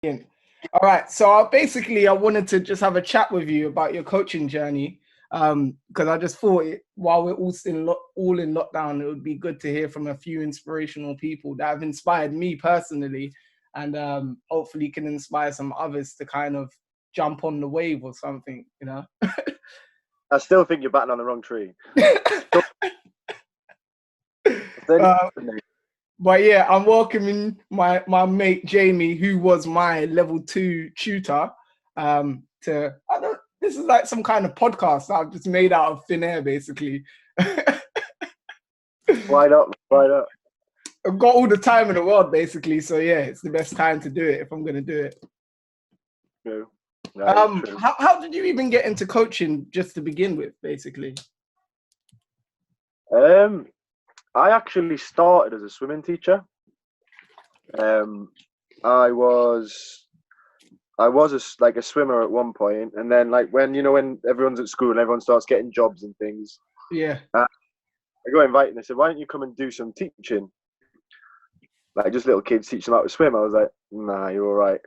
Brilliant. All right. So I wanted to just have a chat with you about your coaching journey. Because I just thought while we're all in lockdown, it would be good to hear from a few inspirational people that have inspired me personally, and hopefully can inspire some others to kind of jump on the wave or something, you know. I still think you're batting on the wrong tree. But yeah, I'm welcoming my mate Jamie, who was my level 2 tutor. This is like some kind of podcast that I've just made out of thin air, basically. Why not? Why not? I've got all the time in the world, basically. So yeah, it's the best time to do it if I'm going to do it. True. True. How did you even get into coaching, just to begin with, basically? I actually started as a swimming teacher. I was a swimmer at one point, and then like when everyone's at school and everyone starts getting jobs and things. Yeah. I got invited and they said, "Why don't you come and do some teaching? Like just little kids, teach them how to swim." I was like, "Nah, you're all right."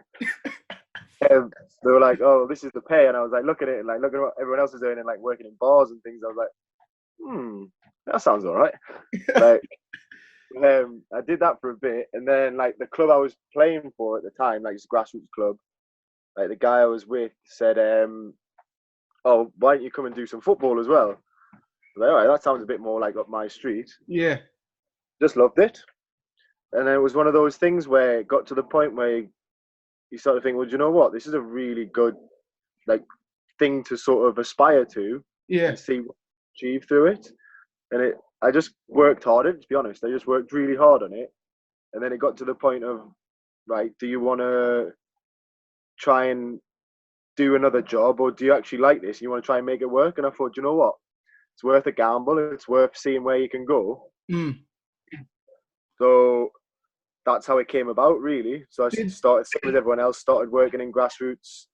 They were like, "Oh, this is the pay," and I was like, looking at it and like looking at what everyone else is doing and like working in bars and things. I was like, that sounds all right. Like, I did that for a bit, and then like the club I was playing for at the time, like it's a grassroots club, like the guy I was with said, "Oh, why don't you come and do some football as well?" I was like, all right, that sounds a bit more like up my street. Yeah. Just loved it, and then it was one of those things where it got to the point where you start to think, well, do you know what? This is a really good like thing to sort of aspire to, and see what you achieve through it. And I just worked harder, to be honest. I just worked really hard on it. And then it got to the point of, right, do you want to try and do another job, or do you actually like this? You want to try and make it work? And I thought, you know what? It's worth a gamble. It's worth seeing where you can go. So that's how it came about, really. So I started, same as everyone else, started working in Grassroots,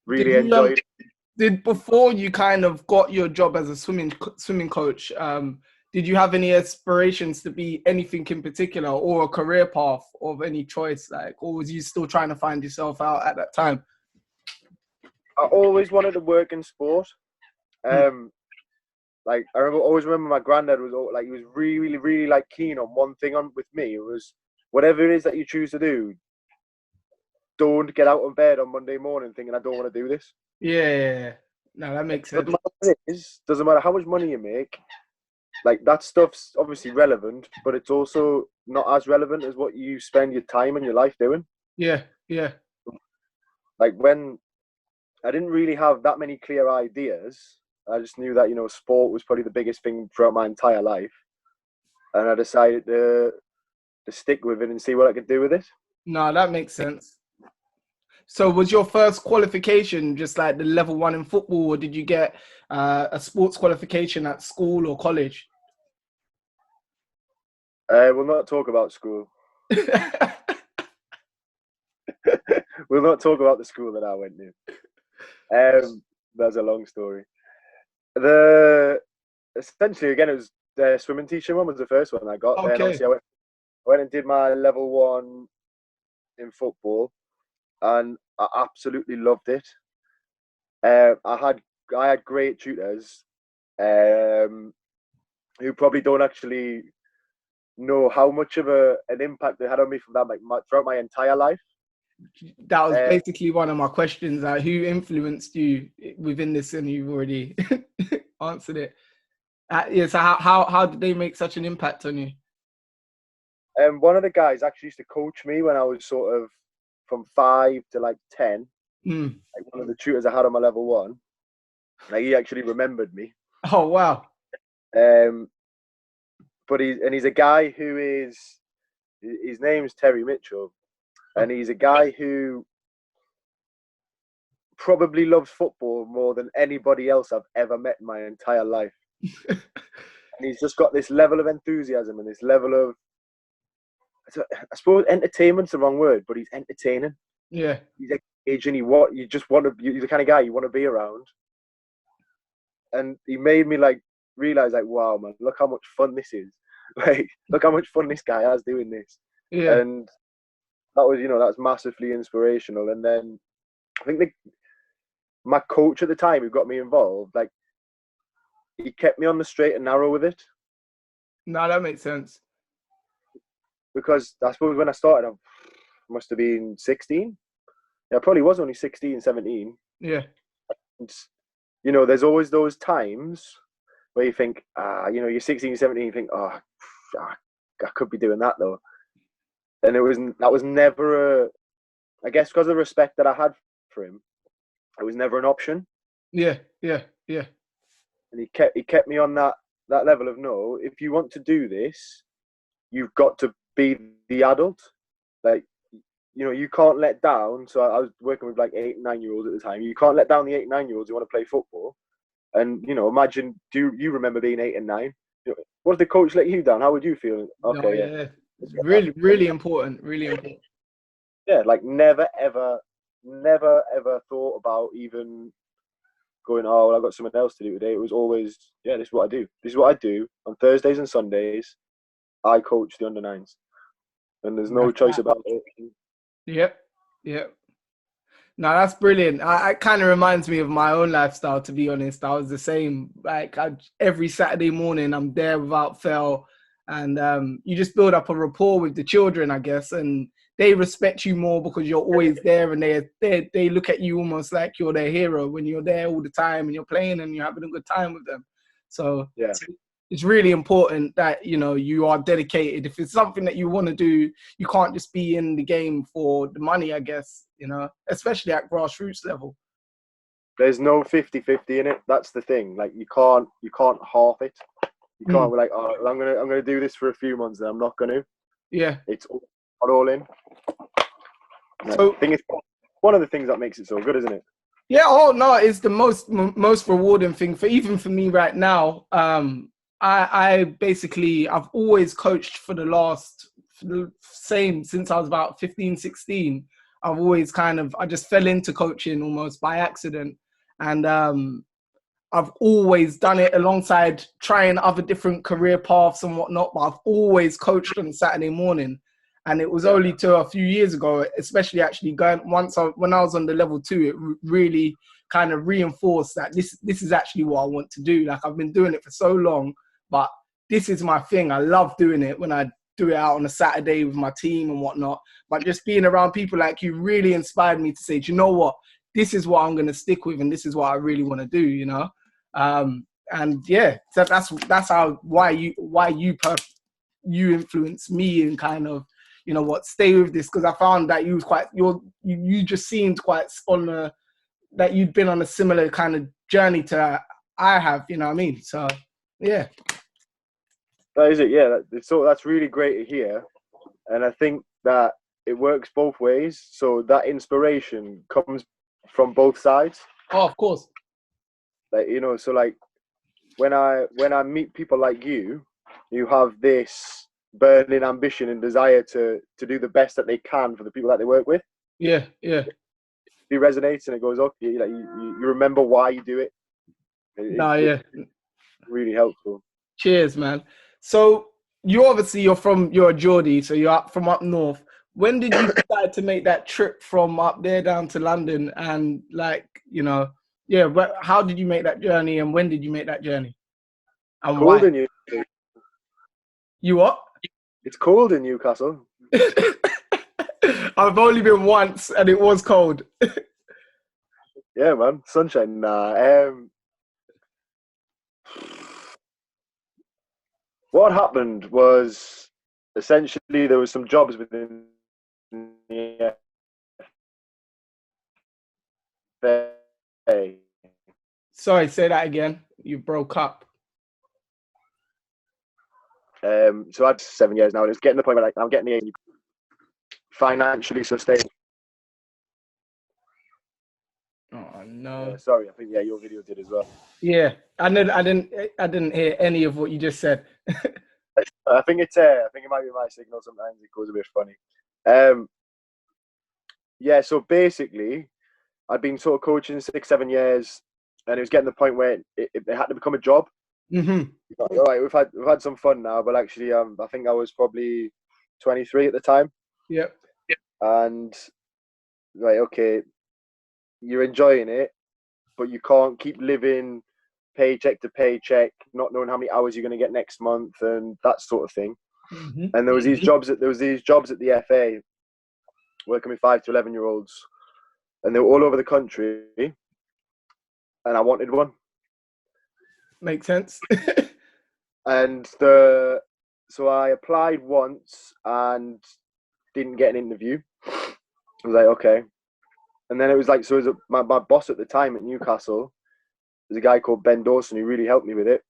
really enjoyed it. Before you kind of got your job as a swimming coach, did you have any aspirations to be anything in particular, or a career path of any choice, or was you still trying to find yourself out at that time? I always wanted to work in sport. Like I always remember my granddad was like, he was really, really like keen on one thing with me. It was whatever it is that you choose to do, don't get out of bed on Monday morning thinking I don't want to do this. Yeah. No, that makes sense. Doesn't matter how much money you make. Like that stuff's obviously relevant, but it's also not as relevant as what you spend your time and your life doing. Yeah. Like when I didn't really have that many clear ideas, I just knew that, sport was probably the biggest thing throughout my entire life. And I decided to stick with it and see what I could do with it. No, that makes sense. So was your first qualification just like the level 1 in football, or did you get a sports qualification at school or college? We'll not talk about school. We'll not talk about the school that I went to. That's a long story. Essentially, again, it was the swimming teaching one was the first one I got. Okay. Then obviously I went and did my level 1 in football, and I absolutely loved it. I had great tutors who probably don't actually know how much of an impact they had on me from that, throughout my entire life. That was basically one of my questions. Who influenced you within this? And you've already answered it. So how did they make such an impact on you? One of the guys actually used to coach me when I was sort of from 5 to like 10. Like one of the tutors I had on my level 1. Like he actually remembered me. Oh wow. But he's a guy who his name's Terry Mitchell, and he's a guy who probably loves football more than anybody else I've ever met in my entire life. And he's just got this level of enthusiasm and this level of, I suppose entertainment's the wrong word, but he's entertaining. Yeah. He's engaging. He's the kind of guy you want to be around. And he made me like realize, like, wow, man, look how much fun this is. Like, look how much fun this guy has doing this. Yeah. And was massively inspirational. And then I think my coach at the time who got me involved, like, he kept me on the straight and narrow with it. No, that makes sense. Because I suppose when I started, I must have been 16. Yeah, I probably was only 16, 17. Yeah. And, there's always those times where you think, you're 16, 17, you think, I could be doing that though. And that was never I guess because of the respect that I had for him, it was never an option. Yeah. And he kept me on that level of, no, if you want to do this, you've got to be the adult. Like, you can't let down. So I was working with like 8 and 9-year-olds at the time. You can't let down the 8 and 9-year-olds who want to play football. And, imagine, do you remember being 8 and 9? What if the coach let you down? How would you feel? Okay, yeah. It's really, really important. Really important. Yeah, like never ever thought about even going, oh, well, I've got something else to do today. It was always, this is what I do. This is what I do on Thursdays and Sundays. I coach the under-9s. And there's no choice about it. Yep. No, that's brilliant. It kind of reminds me of my own lifestyle, to be honest. I was the same. Like, every Saturday morning, I'm there without fail. And you just build up a rapport with the children, I guess. And they respect you more because you're always there, and they look at you almost like you're their hero when you're there all the time and you're playing and you're having a good time with them. So yeah, it's really important that, you are dedicated. If it's something that you want to do, you can't just be in the game for the money, I guess, especially at grassroots level. There's no 50-50 in it. That's the thing. Like, you can't half it. You can't be like, oh, I'm gonna do this for a few months and I'm not gonna. Yeah. It's all in. So I think it's one of the things that makes it so good, isn't it? Yeah. Oh no, it's the most rewarding thing for me right now. I've always coached for the same since I was about 15, 16. I've always I just fell into coaching almost by accident. And I've always done it alongside trying other different career paths and whatnot, but I've always coached on Saturday morning. And it was only to a few years ago, especially actually when I was on the level 2, it really kind of reinforced that this is actually what I want to do. Like, I've been doing it for so long, but this is my thing. I love doing it when I do it out on a Saturday with my team and whatnot. But just being around people like you really inspired me to say, do you know what? This is what I'm going to stick with, and this is what I really want to do, And yeah, so that's why you influenced me and kind of, stay with this, because I found that you just seemed quite that you'd been on a similar kind of journey to I have, you know what I mean? So yeah. That is it, yeah. That's really great to hear. And I think that it works both ways. So that inspiration comes from both sides. Oh, of course. Like, so like when I meet people like you have this burning ambition and desire to do the best that they can for the people that they work with. Yeah. It resonates and it goes up. You remember why you do it. It's really helpful. Cheers, man. So you're a Geordie, so you're from up north. When did you decide to make that trip from up there down to London? And how did you make that journey, and when did you make that journey? And cold why? In Newcastle. You what? It's cold in Newcastle. I've only been once, and it was cold. Yeah, man, sunshine. Nah. What happened was essentially there was some jobs within the FA. Sorry, say that again. You broke up. So I had 7 years now, and it's getting to the point where I'm getting the age financially sustainable. Oh no! Sorry, I think your video did as well. Yeah, I didn't hear any of what you just said. I think it might be my signal. Sometimes it goes a bit funny. Yeah, so basically, I'd been sort of coaching 6-7 years, and it was getting to the point where it had to become a job. Mm-hmm. All right, we've had some fun now, but actually, I think I was probably 23 at the time. Yep. and like, okay, you're enjoying it, but you can't keep living paycheck to paycheck, not knowing how many hours you're going to get next month and that sort of thing. Mm-hmm. And there was these jobs at the FA, working with 5 to 11-year-olds, and they were all over the country, and I wanted one. Makes sense. And so I applied once and didn't get an interview. I was like, okay. And then it was like, so it was my boss at the time at Newcastle, there's a guy called Ben Dawson who really helped me with it.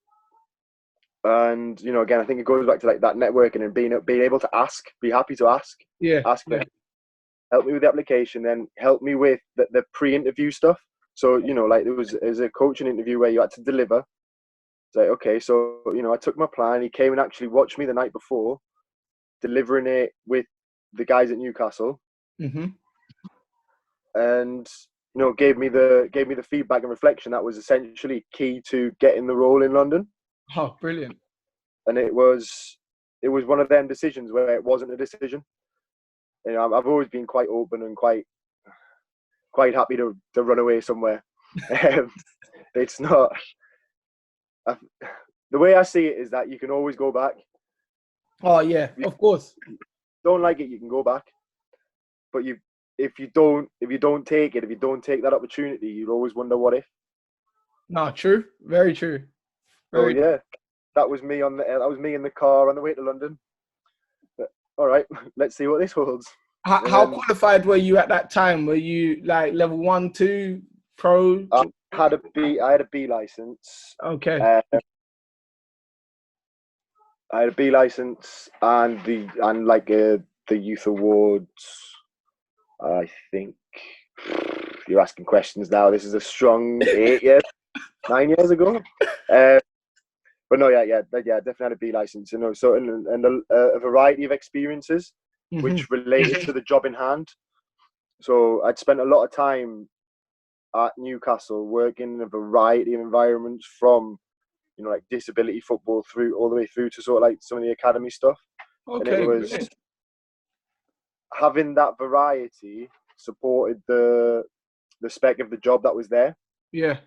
And, you know, again, I think it goes back to like that networking and being able to ask, be happy to ask. Yeah. Ask for help me with the application, then help me with the pre-interview stuff. So, you know, like there was a coaching interview where you had to deliver. It's like, okay, so, you know, I took my plan. He came and actually watched me the night before, delivering it with the guys at Newcastle. Mm-hmm. And, you know, gave me the feedback and reflection that was essentially key to getting the role in London. Oh, brilliant. And it was one of them decisions where it wasn't a decision. You know, I've always been quite open and quite happy to run away somewhere. It's not... the way I see it is that you can always go back. Oh yeah, of course. Don't like it, you can go back. But if you don't take that opportunity, you'll always wonder what if. No, true. Very true. So yeah, that was me in the car on the way to London. But, all right, let's see what this holds. How qualified were you at that time? Were you like level 1, 2, pro? I had a B license. Okay. I had a B license and the youth awards. I think you're asking questions now. This is a strong 8 years, 9 years ago. But no, yeah, definitely had a B license. You know, so and a variety of experiences which related to the job in hand. So I'd spent a lot of time at Newcastle working in a variety of environments, from, you know, like disability football all the way through to sort of like some of the academy stuff. Okay. And it was having that variety supported the spec of the job that was there. Yeah.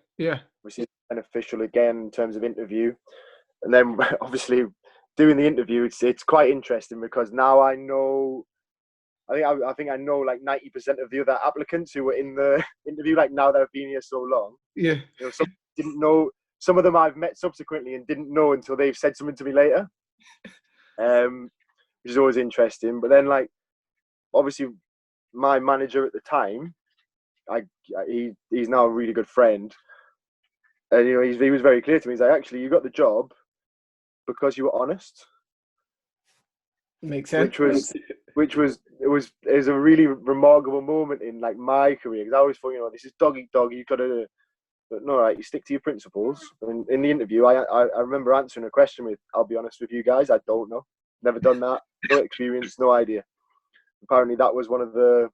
Which is beneficial again in terms of interview. And then obviously doing the interview, it's quite interesting because now I know. I think I know like 90% of the other applicants who were in the interview. Like, now that I've been here so long, yeah. You know, some didn't know. Some of them I've met subsequently and didn't know until they've said something to me later, which is always interesting. But then, like, obviously, my manager at the time, he's now a really good friend, and you know, he was very clear to me. He's like, actually, you got the job because you were honest. Makes sense. Which was a really remarkable moment in like my career, because I always thought, you know, this is dog eat dog, you got to, but no, right, you stick to your principles. And in the interview, I remember answering a question with, I'll be honest with you guys, I don't know, never done that, no experience, no idea. Apparently that was one of the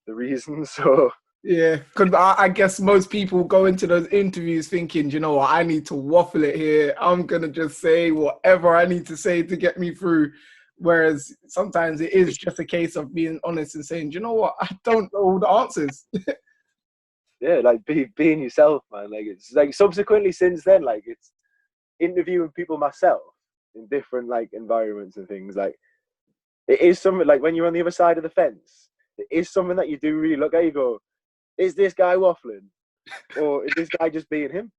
reasons. So yeah, because I guess most people go into those interviews thinking, you know what, I need to waffle it here. I'm going to just say whatever I need to say to get me through. Whereas sometimes it is just a case of being honest and saying, you know what, I don't know all the answers. Yeah, like being yourself, man. Like, it's like subsequently since then, like, it's interviewing people myself in different like environments and things. Like, it is something like when you're on the other side of the fence, it is something that you do really look at. You go, is this guy waffling, or is this guy just being him,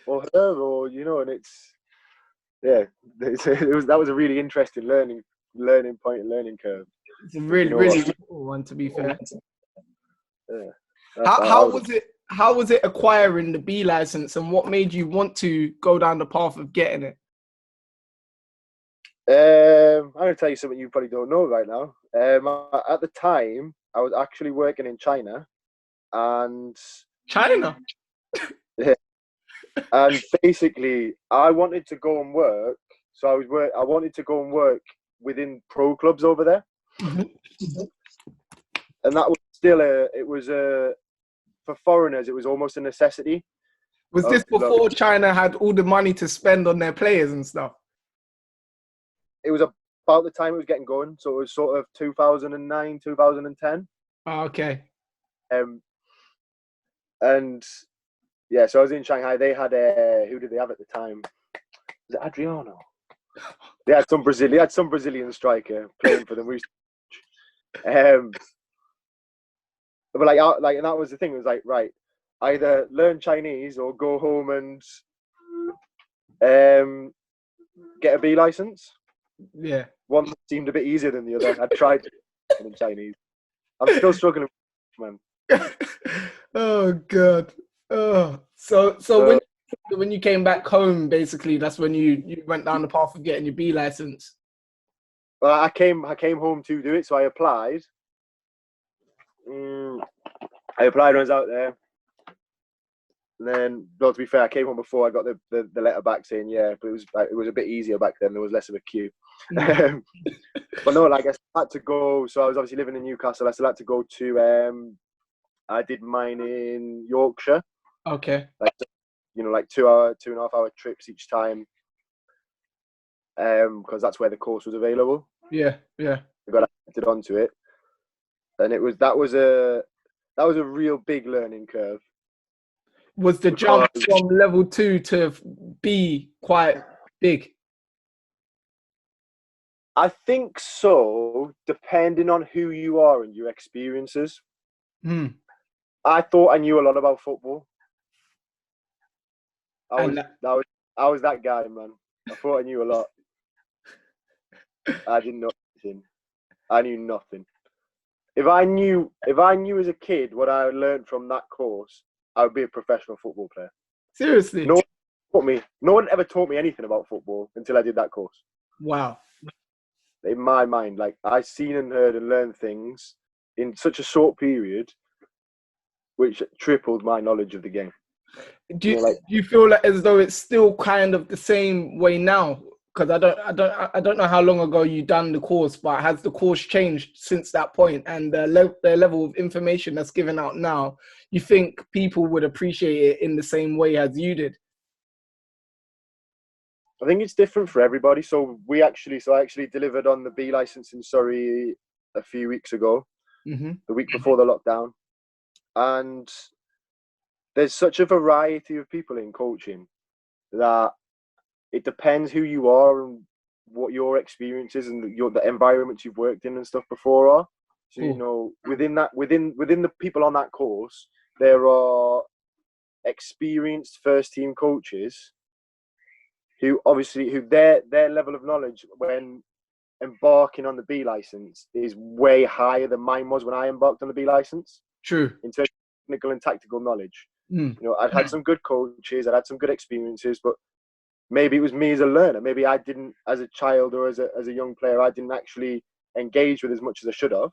or her, or, you know? And it's, yeah, that was a really interesting learning point and learning curve. It's a really cool one, to be fair. Yeah. How was it acquiring the B license, and what made you want to go down the path of getting it? I'm going to tell you something you probably don't know right now. At the time, I was actually working in China, and China. Yeah. And basically, I wanted to go and work. So I wanted to go and work within pro clubs over there, and that was still for foreigners, it was almost a necessity. Was this before China had all the money to spend on their players and stuff? It was about the time it was getting going. So it was sort of 2009, 2010. Oh, okay. And yeah, so I was in Shanghai. They had who did they have at the time? Was it Adriano? They had some Brazilian striker playing for them. But and that was the thing. It was like, right, either learn Chinese or go home and get a B license. Yeah. One seemed a bit easier than the other. I tried in Chinese. I'm still struggling, man. Oh God. Oh, so when you came back home, basically, that's when you went down the path of getting your B license. Well, I came home to do it, so I applied. I applied when I was out there. And then, well, to be fair, I came home before I got the letter back saying yeah, but it was a bit easier back then. There was less of a queue. But no, like I had to go. So I was obviously living in Newcastle. I still had to go to. I did mine in Yorkshire. Okay. Like 2.5 hour trips each time. Because that's where the course was available. Yeah, yeah. I got added onto it, and that was a real big learning curve. Was the jump from level 2 to B quite big? I think so, depending on who you are and your experiences. I thought I knew a lot about football. I was that guy, man. I thought I knew a lot. I didn't know anything. I knew nothing. If I knew as a kid what I learned from that course, I would be a professional football player. Seriously? No one ever taught me anything about football until I did that course. Wow. In my mind, like I seen and heard and learned things in such a short period, which tripled my knowledge of the game. Do you feel like as though it's still kind of the same way now? Because I don't know how long ago you done the course, but has the course changed since that point? And the level of information that's given out now, you think people would appreciate it in the same way as you did? I think it's different for everybody. So I actually delivered on the B license in Surrey a few weeks ago, the week before the lockdown, and there's such a variety of people in coaching that it depends who you are and what your experiences and the environments you've worked in and stuff before are. So you know, within the people on that course, there are experienced first team coaches who their level of knowledge when embarking on the B license is way higher than mine was when I embarked on the B license. True. In terms of technical and tactical knowledge. You know, I'd had some good coaches, I'd had some good experiences, but maybe it was me as a learner. Maybe I didn't, as a child or as a young player, I didn't actually engage with as much as I should have.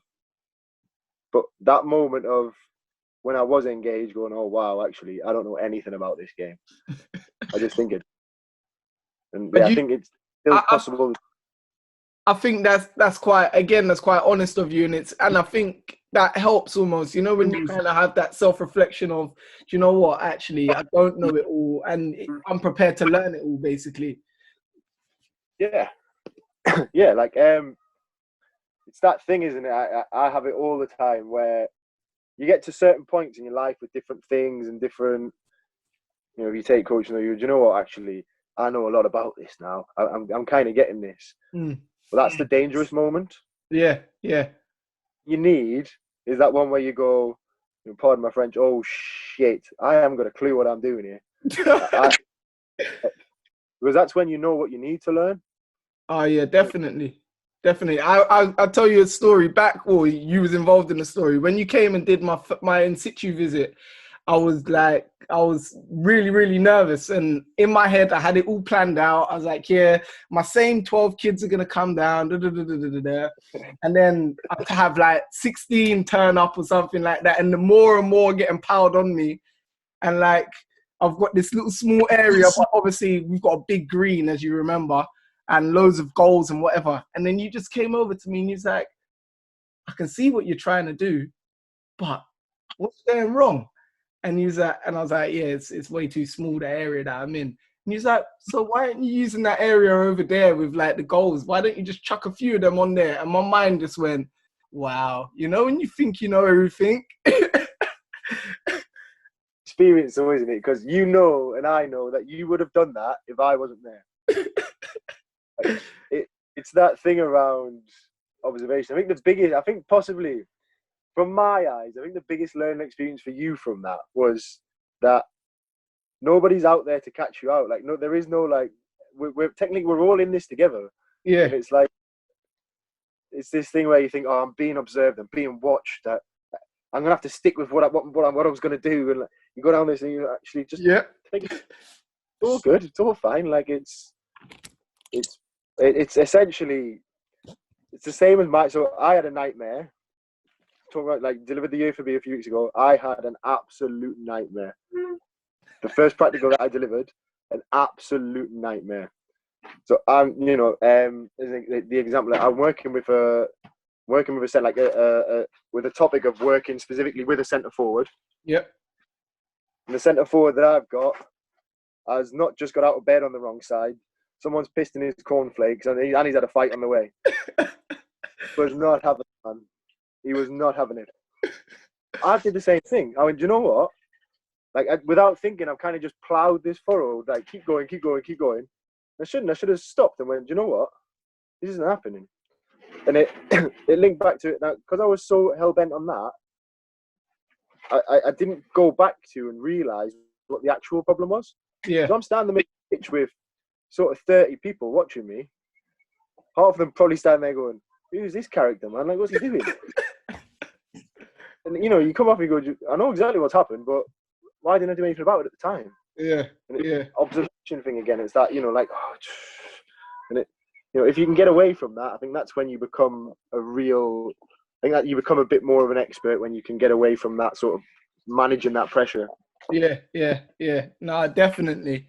But that moment of when I was engaged, going, "Oh wow, actually, I don't know anything about this game." I just think it, and yeah, I think it's still possible. I think that's quite honest of you, and I think that helps almost, you know, when you kind of have that self-reflection of, do you know what, actually I don't know it all and I'm prepared to learn it all, basically. Yeah. Yeah, like it's that thing, isn't it? I have it all the time where you get to certain points in your life with different things and different, you know, if you take coaching, do you know what, actually I know a lot about this now. I'm kind of getting this. But that's the dangerous moment. Yeah. You need is that one where you go, pardon my French, oh shit, I haven't got a clue what I'm doing here. Because that's when you know what you need to learn. Oh yeah, definitely. I'll tell you a story back, or you was involved in the story. When you came and did my in situ visit, I was really, really nervous. And in my head, I had it all planned out. I was like, yeah, my same 12 kids are going to come down. And then I have like 16 turn up or something like that. And the more and more getting piled on me. And like, I've got this little small area, but obviously we've got a big green, as you remember, and loads of goals and whatever. And then you just came over to me and he's like, I can see what you're trying to do, but what's going wrong? And he was like, and I was like, yeah, it's way too small, the area that I'm in. And he's like, so why aren't you using that area over there with like the goals? Why don't you just chuck a few of them on there? And my mind just went, wow, you know, when you think you know everything. Experience, though, isn't it? Because you know, and I know that you would have done that if I wasn't there. Like, it's that thing around observation. I think possibly from my eyes, I think the biggest learning experience for you from that was that nobody's out there to catch you out. Like, no, there is no, like, we're technically, we're all in this together. Yeah. And it's like, it's this thing where you think, oh, I'm being observed, I'm being watched, that I'm gonna have to stick with what I was gonna do. And like, you go down this and you actually just think it's all good, it's all fine. Like it's essentially, it's the same as so I had a nightmare. Talking about, like, delivered the year for me a few weeks ago. I had an absolute nightmare. The first practical that I delivered, an absolute nightmare. So I'm, you know, the example, I'm working with a set, like with a topic of working specifically with a centre forward. Yep. And the centre forward that I've got has not just got out of bed on the wrong side. Someone's pissed in his cornflakes, and he's had a fight on the way. Was not having it, man. He was not having it. I did the same thing. I mean, do you know what? Like, without thinking, I've kind of just ploughed this furrow. Like, keep going. I should have stopped and went, do you know what? This isn't happening. And it linked back to it now, because I was so hell-bent on that, I didn't go back to and realise what the actual problem was. Yeah. So I'm standing in the pitch with sort of 30 people watching me. Half of them probably standing there going, who's this character, man? Like, what's he doing? And, you know, you come off and you go, I know exactly what's happened, but why didn't I do anything about it at the time? Yeah. Observation thing again. It's that, you know, like, and it, you know, if you can get away from that, I think that's when you become I think that you become a bit more of an expert, when you can get away from that sort of managing that pressure. Yeah. No, definitely.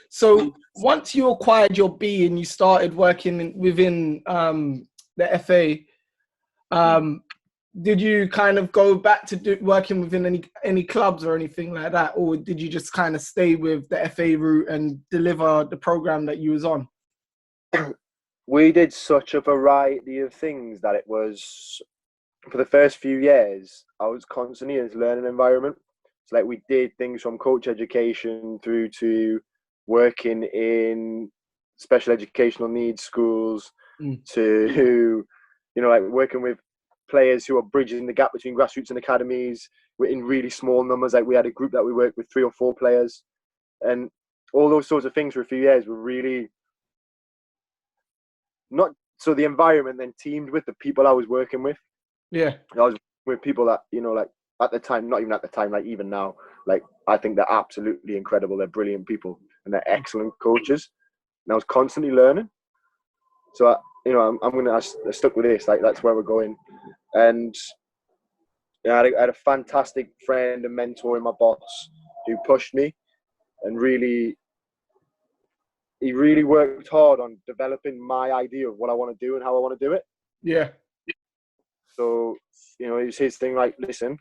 So once you acquired your B and you started working within the FA, did you kind of go back to working within any clubs or anything like that, or did you just kind of stay with the FA route and deliver the program that you was on? We did such a variety of things that it was, for the first few years, I was constantly in this learning environment. So, like, we did things from coach education through to working in special educational needs schools, to, you know, like, working with players who are bridging the gap between grassroots and academies. We're in really small numbers. Like, we had a group that we worked with 3 or 4 players, and all those sorts of things for a few years were really not. So the environment then teamed with the people I was working with. Yeah. I was with people that, you know, like, at the time, not even at the time, like, even now, like, I think they're absolutely incredible. They're brilliant people and they're excellent coaches. And I was constantly learning. So, I stuck with this. Like, that's where we're going. And, you know, I had a fantastic friend and mentor in my boss who pushed me, and he really worked hard on developing my idea of what I want to do and how I want to do it. Yeah. So, you know, it was his thing, like, listen,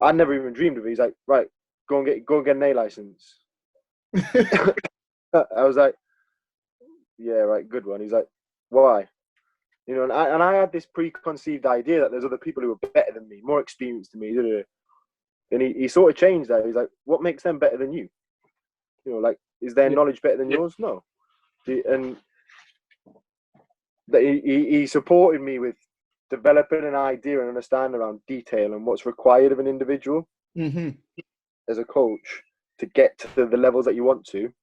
I never even dreamed of it. He's like, right, go and get an A license. I was like, yeah, right, good one. He's like, why? You know, and I had this preconceived idea that there's other people who are better than me, more experienced than me. And he sort of changed that. He's like, what makes them better than you? You know, like, is their knowledge better than yours? No. And he supported me with developing an idea and understanding around detail and what's required of an individual as a coach to get to the levels that you want to.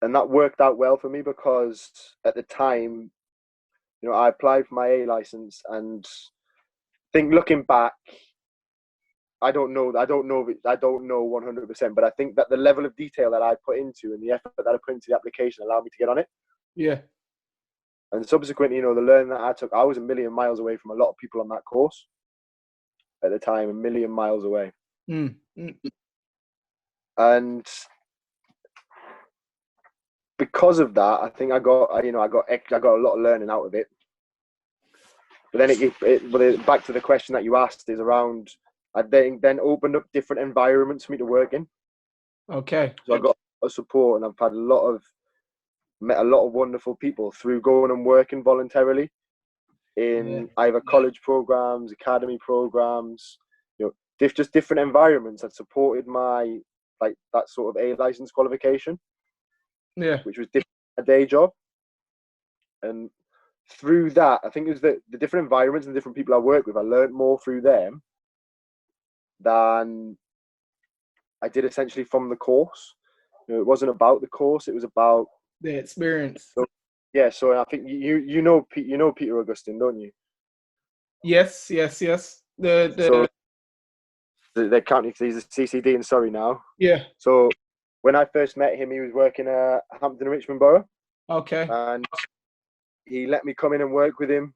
And that worked out well for me, because at the time, you know, I applied for my A license, and I think, looking back, I don't know 100%, but I think that the level of detail that I put into and the effort that I put into the application allowed me to get on it. Yeah. And subsequently, you know, the learning that I took, I was a million miles away from a lot of people on that course at the time, a million miles away. And because of that, I think I got a lot of learning out of it. But then back to the question that you asked, is around, I then opened up different environments for me to work in. Okay. So of support, and I've had met a lot of wonderful people through going and working voluntarily in either college programs, academy programs, just different environments that supported my that sort of A license qualification. Yeah, which was different a day job, and through that, I think it was the different environments and different people I work with. I learned more through them than I did essentially from the course. It wasn't about the course; it was about the experience. So I think you know Peter Augustine, don't you? Yes. The county, he's a CCD in Surrey now. Yeah. So when I first met him, he was working at Hampton and Richmond Borough. Okay. And he let me come in and work with him.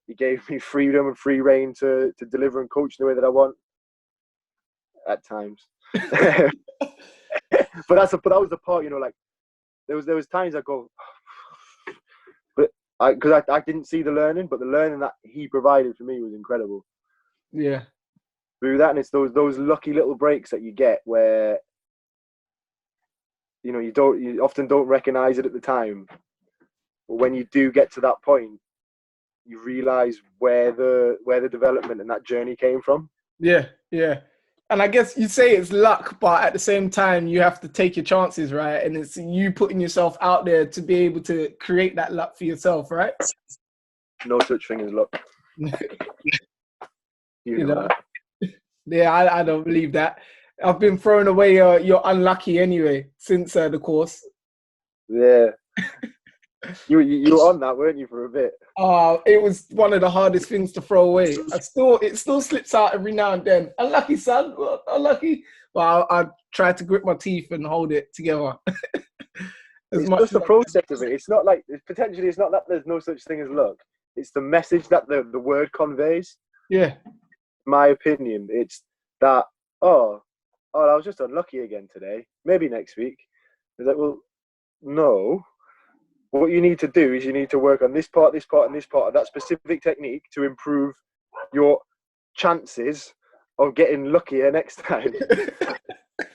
He gave me freedom and free reign to deliver and coach the way that I want. At times, but that was the part. There was times I go, but because I didn't see the learning, but the learning that he provided for me was incredible. Yeah. Through that, and it's those lucky little breaks that you get where you often don't recognize it at the time, but when you do get to that point, you realize where the development and that journey came from. Yeah. And I guess you say it's luck, but at the same time, you have to take your chances, right? And it's you putting yourself out there to be able to create that luck for yourself, right? No such thing as luck. you know that. Yeah, I don't believe that. I've been thrown away. You're unlucky anyway since the course. Yeah. You were on that, weren't you, for a bit? It was one of the hardest things to throw away. It still slips out every now and then. Unlucky, son. Unlucky. But I try to grip my teeth and hold it together. It's just the process of it. It's not like it's not that there's no such thing as luck. It's the message that the word conveys. Yeah. My opinion, it's that I was just unlucky again today. Maybe next week. It's like, well, no. What you need to do is you need to work on this part, and this part of that specific technique to improve your chances of getting luckier next time.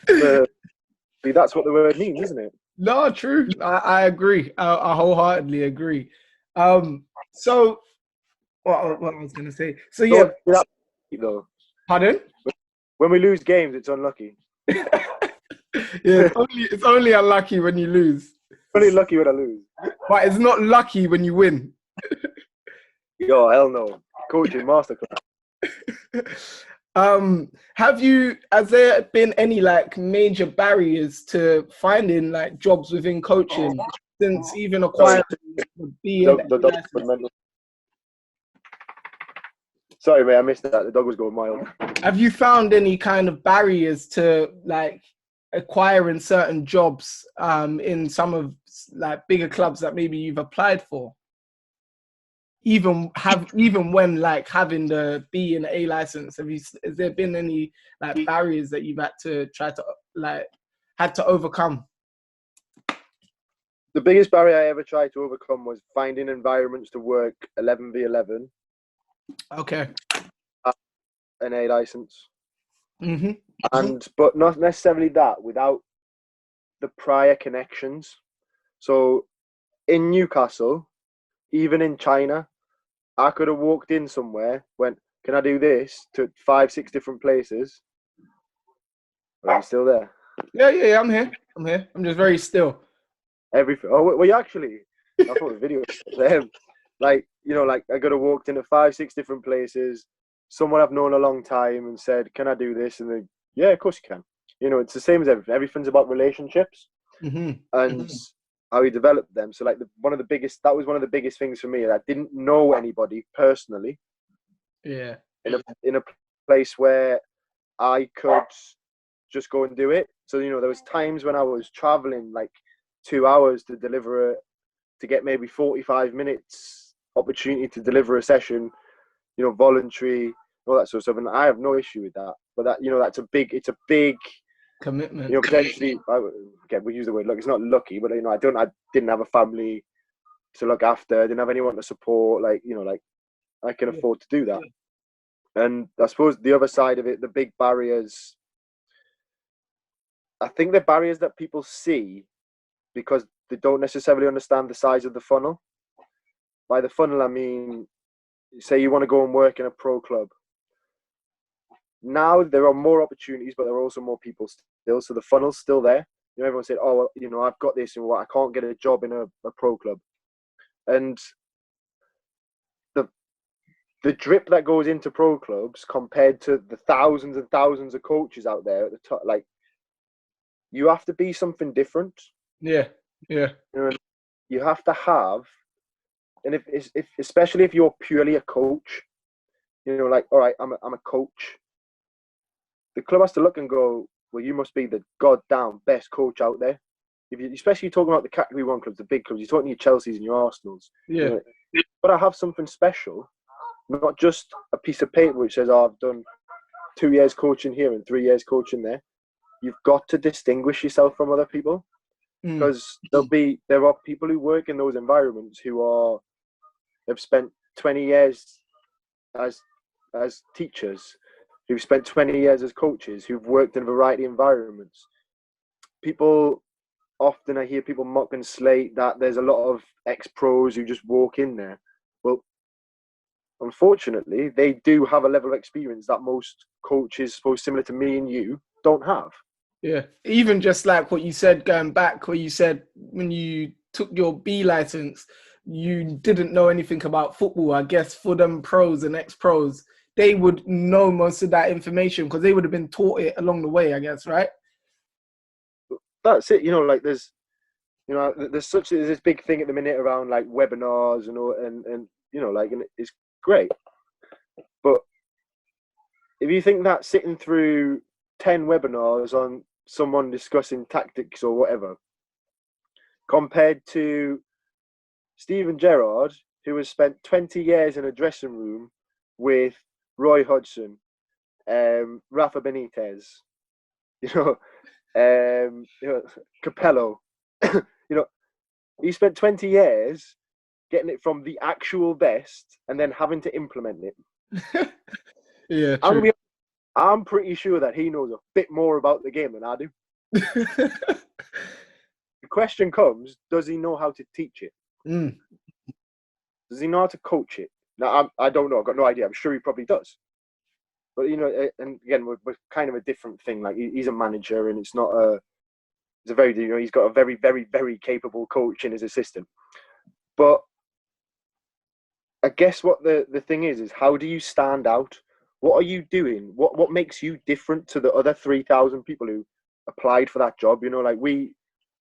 That's what the word means, isn't it? No, true. I agree. I wholeheartedly agree. So what I was going to say. So yeah. Though. Pardon? When we lose games, it's unlucky. Yeah, it's only unlucky when you lose. Only lucky when I lose. But it's not lucky when you win. Yo, hell no. Coaching masterclass. Has there been any major barriers to finding jobs within coaching since even acquiring the license? Sorry, mate, I missed that. The dog was going wild. Have you found any kind of barriers to acquiring certain jobs in some of bigger clubs that maybe you've applied for? Even when having the B and A license, has there been any barriers that you've had to try to had to overcome? The biggest barrier I ever tried to overcome was finding environments to work 11v11. Okay. An A license. Mm-hmm. But not necessarily that, without the prior connections. So in Newcastle, even in China, I could have walked in somewhere, went, can I do this, to 5-6 different places. Are you still there? Yeah, I'm here. I'm just very still. Everything. Oh, were you actually? I thought the video was I could have walked into 5-6 different places, someone I've known a long time and said, can I do this? And they, yeah, of course you can. It's the same as everything. Everything's about relationships and how you develop them. So that was one of the biggest things for me. I didn't know anybody personally. Yeah. In a place where I could just go and do it. So, there was times when I was traveling 2 hours to get maybe 45 minutes opportunity to deliver a session, voluntary, all that sort of stuff. And I have no issue with that. But that's it's a big commitment. Potentially, we use the word luck. It's not lucky, but I didn't have a family to look after. I didn't have anyone to support. I can afford to do that. And I suppose the other side of it, the big barriers I think the barriers that people see because they don't necessarily understand the size of the funnel. By the funnel, I mean, say you want to go and work in a pro club. Now there are more opportunities, but there are also more people still. So the funnel's still there. You know, everyone said, "Oh, well, you know, I've got this, and what I can't get a job in a pro club." And the drip that goes into pro clubs compared to the thousands and thousands of coaches out there at the top, like, you have to be something different. Yeah. You know, you have to have, and if especially if you're purely a coach, you know, like, all right, I'm a coach. The club has to look and go, well, you must be the goddamn best coach out there. If you, especially talking about the Category 1 clubs, the big clubs, you're talking your Chelseas and your Arsenals. Yeah. You know, but I have something special, not just a piece of paper which says, oh, I've done 2 years coaching here and 3 years coaching there. You've got to distinguish yourself from other people, because there are people who work in those environments who have spent 20 years as teachers, who've spent 20 years as coaches, who've worked in a variety of environments. People often, I hear people mock and slate that there's a lot of ex-pros who just walk in there. Well, unfortunately, they do have a level of experience that most coaches, suppose similar to me and you, don't have. Yeah. Even just like what you said, going back, where you said when you took your B license, you didn't know anything about football. I guess for them pros and ex-pros, they would know most of that information because they would have been taught it along the way, I guess, right? That's it. You know, like there's this big thing at the minute around like webinars and all, and you know, like, and it's great. But if you think that sitting through 10 webinars on someone discussing tactics or whatever, compared to Steven Gerrard, who has spent 20 years in a dressing room with Roy Hodgson, Rafa Benitez, Capello, he spent 20 years getting it from the actual best and then having to implement it. Yeah, true. I'm pretty sure that he knows a bit more about the game than I do. The question comes, does he know how to teach it? Does he know how to coach it? Now, I don't know. I've got no idea. I'm sure he probably does. But, you know, and again, we're kind of a different thing. Like, he's a manager, and it's not he's a very, you know, he's got a very, very, very capable coach in his assistant. But I guess what the thing is how do you stand out? What are you doing? What makes you different to the other 3,000 people who applied for that job? You know, like we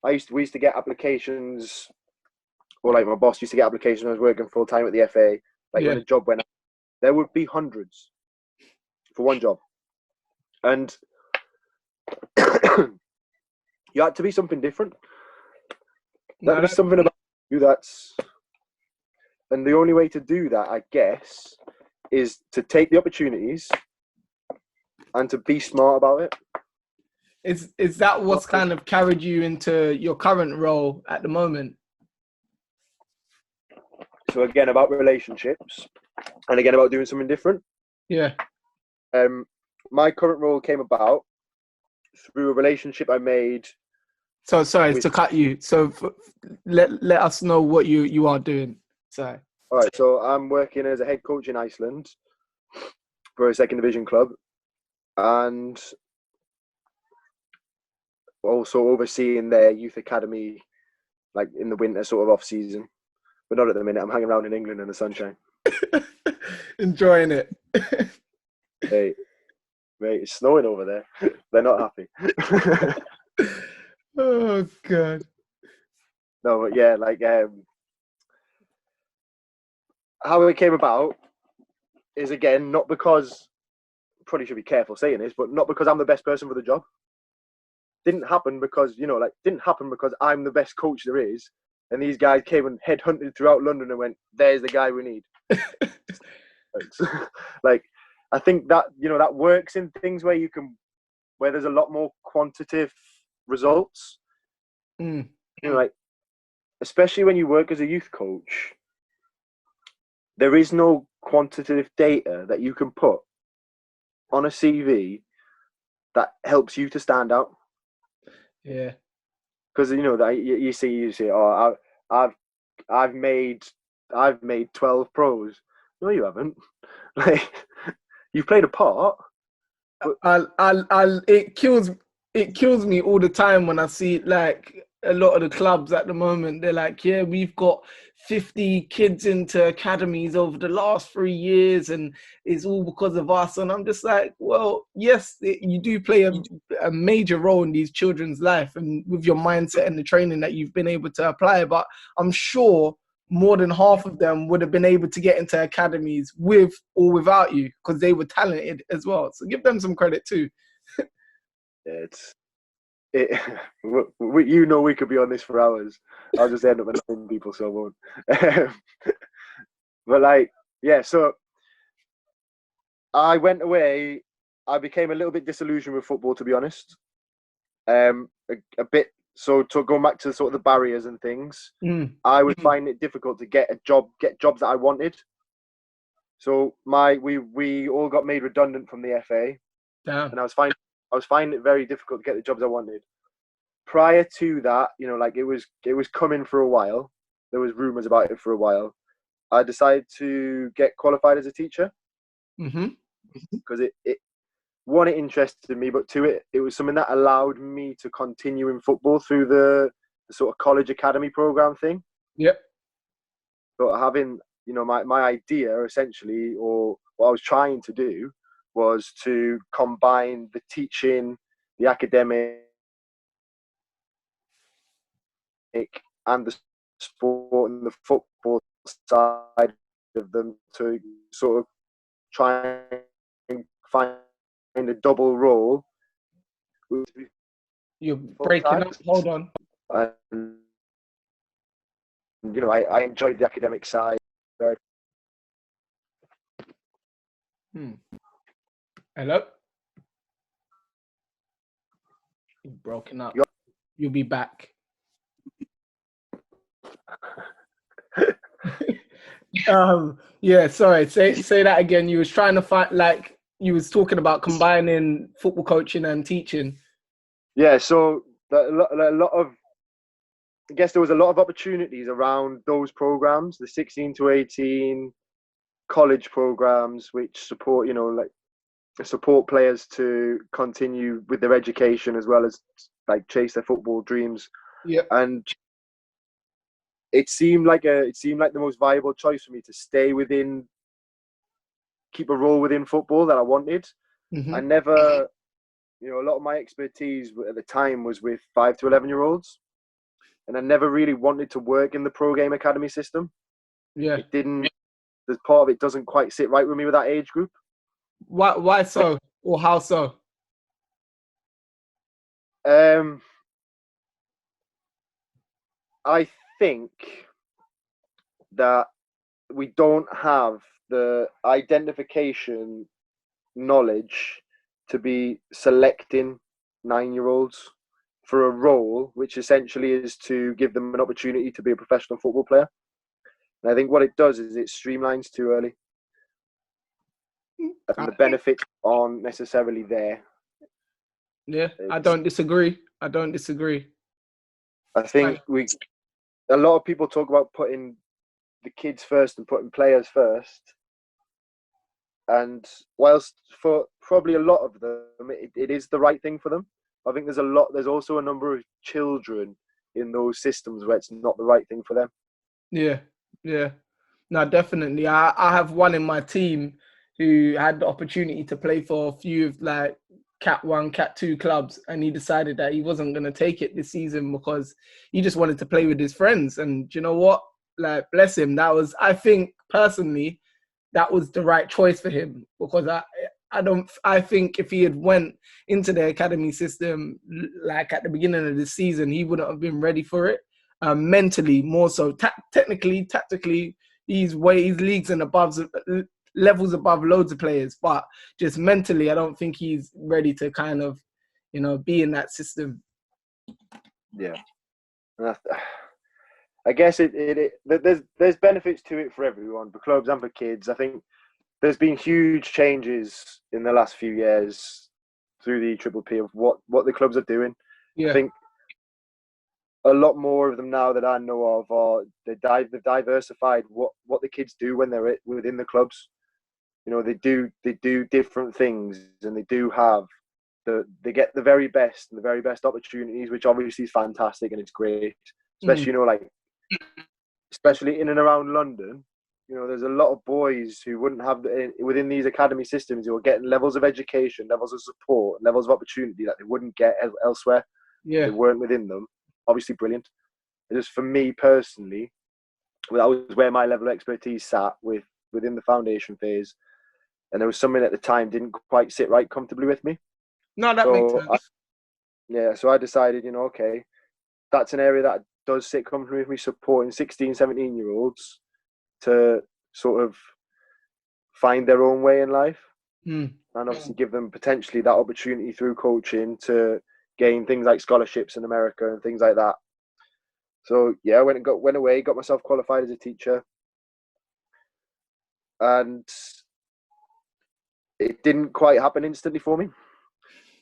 used to get applications, or like my boss used to get applications when I was working full time at the FA. Like when a job went out, there would be hundreds for one job. And you had to be something different. That was something about you that's... And the only way to do that, I guess, is to take the opportunities and to be smart about it. Is that what's kind of carried you into your current role at the moment? So again, about relationships, and again about doing something different. Yeah. My current role came about through a relationship I made. So sorry to cut you. So let us know what you are doing. Sorry. All right. So I'm working as a head coach in Iceland for a second division club, and also overseeing their youth academy, like in the winter, sort of off season. But not at the minute. I'm hanging around in England in the sunshine. Enjoying it. Hey, mate, it's snowing over there. They're not happy. Oh God. No, but yeah, like how it came about is, again, not because, probably should be careful saying this, but not because I'm the best person for the job. Didn't happen because, you know, like, didn't happen because I'm the best coach there is, and these guys came and headhunted throughout London and went, there's the guy we need. Like, I think that, you know, that works in things where there's a lot more quantitative results. You know, like, especially when you work as a youth coach, there is no quantitative data that you can put on a CV that helps you to stand out. Yeah. Because you know that you see, oh, I've made 12 pros. No, you haven't. Like, you've played a part. But it kills me all the time when I see like a lot of the clubs at the moment. They're like, yeah, we've got 50 kids into academies over the last 3 years, and it's all because of us. And I'm just like, well, yes, you do play a major role in these children's life, and with your mindset and the training that you've been able to apply. But I'm sure more than half of them would have been able to get into academies with or without you because they were talented as well. So give them some credit too. it. You know, we could be on this for hours. I'll just end up annoying people, so I won't. But like, yeah. So I went away. I became a little bit disillusioned with football, to be honest. A bit. So to go back to sort of the barriers and things, I was finding it difficult to get jobs that I wanted. So we all got made redundant from the FA, and I was finding it very difficult to get the jobs I wanted. Prior to that, you know, like it was coming for a while. There was rumors about it for a while. I decided to get qualified as a teacher because it interested me, but two, it was something that allowed me to continue in football through the sort of college academy program thing. Yep. So having, you know, my idea essentially, or what I was trying to do, was to combine the teaching, the academic, and the sport and the football side of them to sort of try and find a double role. You're breaking up. Hold on. And, you know, I enjoyed the academic side. Hello? You've broken up. You'll be back. Yeah, sorry. Say that again. You was trying to find, like, you was talking about combining football coaching and teaching. Yeah, so a lot of, I guess there was a lot of opportunities around those programs, the 16 to 18 college programs, which support, you know, like support players to continue with their education as well as like chase their football dreams. Yeah. And it seemed like the most viable choice for me to keep a role within football that I wanted. I never, you know, a lot of my expertise at the time was with 5 to 11-year-olds, and I never really wanted to work in the pro game academy system. Yeah. It didn't. The part of it doesn't quite sit right with me with that age group. Why so, or how so? I think that we don't have the identification knowledge to be selecting 9-year-olds for a role, which essentially is to give them an opportunity to be a professional football player. And I think what it does is it streamlines too early. And the benefits aren't necessarily there. Yeah, I don't disagree. I think a lot of people talk about putting the kids first and putting players first. And whilst for probably a lot of them, it is the right thing for them, I think there's also a number of children in those systems where it's not the right thing for them. Yeah. No, definitely. I have one in my team who had the opportunity to play for a few of like Cat 1, Cat 2 clubs, and he decided that he wasn't going to take it this season because he just wanted to play with his friends. And you know what? Like, bless him. I think personally, that was the right choice for him, because I think if he had went into the academy system like at the beginning of the season, he wouldn't have been ready for it. Mentally, more so. Technically, tactically, he's leagues and levels above loads of players, but just mentally, I don't think he's ready to kind of, you know, be in that system. Yeah. I guess there's benefits to it for everyone, for clubs and for kids. I think there's been huge changes in the last few years through the Triple P of what the clubs are doing. Yeah. I think a lot more of them now that I know of are they've diversified what the kids do when they're within the clubs. You know, they do different things, and they do have they get the very best and the very best opportunities, which obviously is fantastic and it's great. Especially, you know, like especially in and around London, you know, there's a lot of boys who wouldn't have within these academy systems who are getting levels of education, levels of support, levels of opportunity that they wouldn't get elsewhere. Yeah. They weren't within them. Obviously brilliant. Just for me personally, that was where my level of expertise sat within the foundation phase. And there was something at the time didn't quite sit right comfortably with me. No, that makes sense. So I decided, you know, okay, that's an area that does sit comfortably with me, supporting 16, 17-year-olds to sort of find their own way in life. And obviously give them potentially that opportunity through coaching to gain things like scholarships in America and things like that. So yeah, I went away, got myself qualified as a teacher, and it didn't quite happen instantly for me.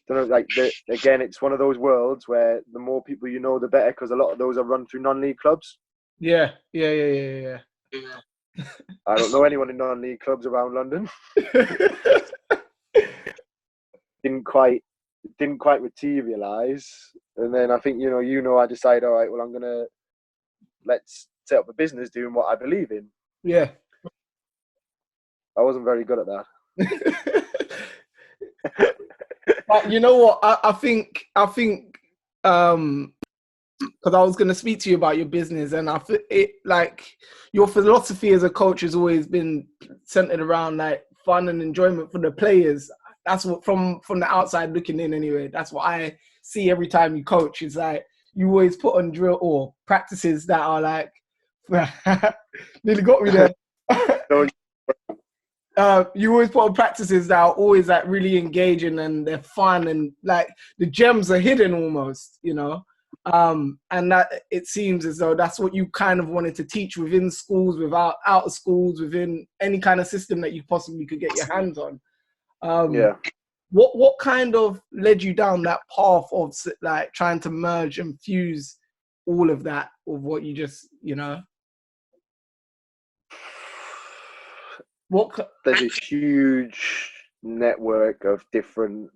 Don't know, like again, it's one of those worlds where the more people you know, the better, because a lot of those are run through non-league clubs. Yeah. I don't know anyone in non-league clubs around London. Didn't quite materialize, and then I think I decided, all right, well, let's set up a business doing what I believe in. Yeah. I wasn't very good at that. But you know what? I think because I was going to speak to you about your business, and I feel it like your philosophy as a coach has always been centered around like fun and enjoyment for the players. That's what from the outside looking in anyway. That's what I see every time you coach. It's like you always put on drill or practices that are like nearly got me there. You always put on practices that are always like really engaging and they're fun and like the gems are hidden almost, you know. And that it seems as though that's what you kind of wanted to teach within schools, out of schools, within any kind of system that you possibly could get your hands on. Yeah. What kind of led you down that path of like trying to merge and fuse all of that with what you just, you know? There's a huge network of different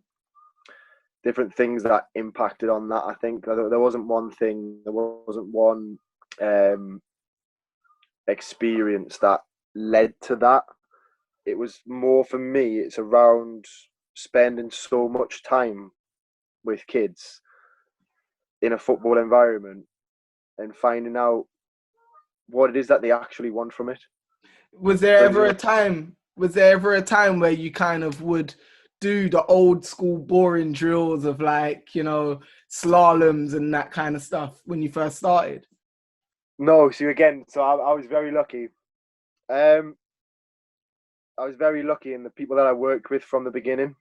things that impacted on that. I think there wasn't one thing, there wasn't one experience that led to that. It was more for me, it's around spending so much time with kids in a football environment and finding out what it is that they actually want from it. Was there ever a time where you kind of would do the old school boring drills of like, you know, slaloms and that kind of stuff when you first started? No, so again, I was very lucky. I was very lucky in the people that I worked with from the beginning.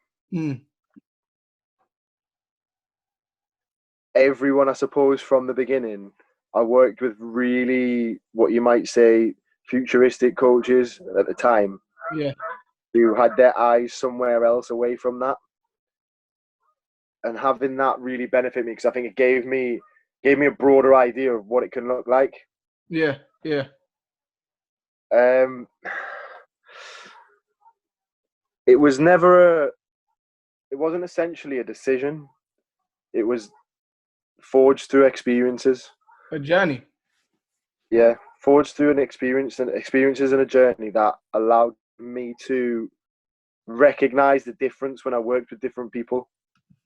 Everyone, I suppose, from the beginning, I worked with really, what you might say, futuristic coaches at the time. Yeah. Who had their eyes somewhere else away from that. And having that really benefit me, because I think it gave me a broader idea of what it can look like. Yeah. It wasn't essentially a decision. It was forged through experiences. A journey. Yeah, forged through experiences and a journey that allowed me to recognize the difference when I worked with different people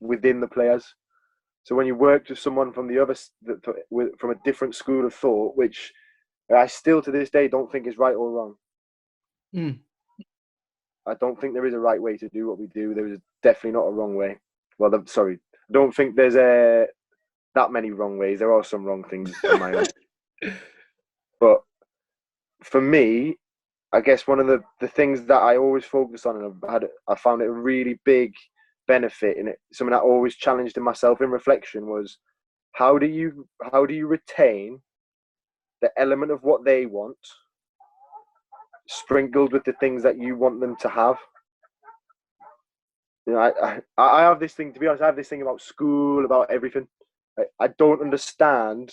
within the players. So when you worked with someone from from a different school of thought, which I still to this day don't think is right or wrong. I don't think there is a right way to do what we do. There is definitely not a wrong way. Well, I don't think there's that many wrong ways. There are some wrong things in my life. But for me, I guess one of the things that I always focused on, and I found it a really big benefit in it, something I always challenged in myself in reflection, was how do you retain the element of what they want, sprinkled with the things that you want them to have. You know, I have this thing, to be honest, I have this thing about school, about everything. I don't understand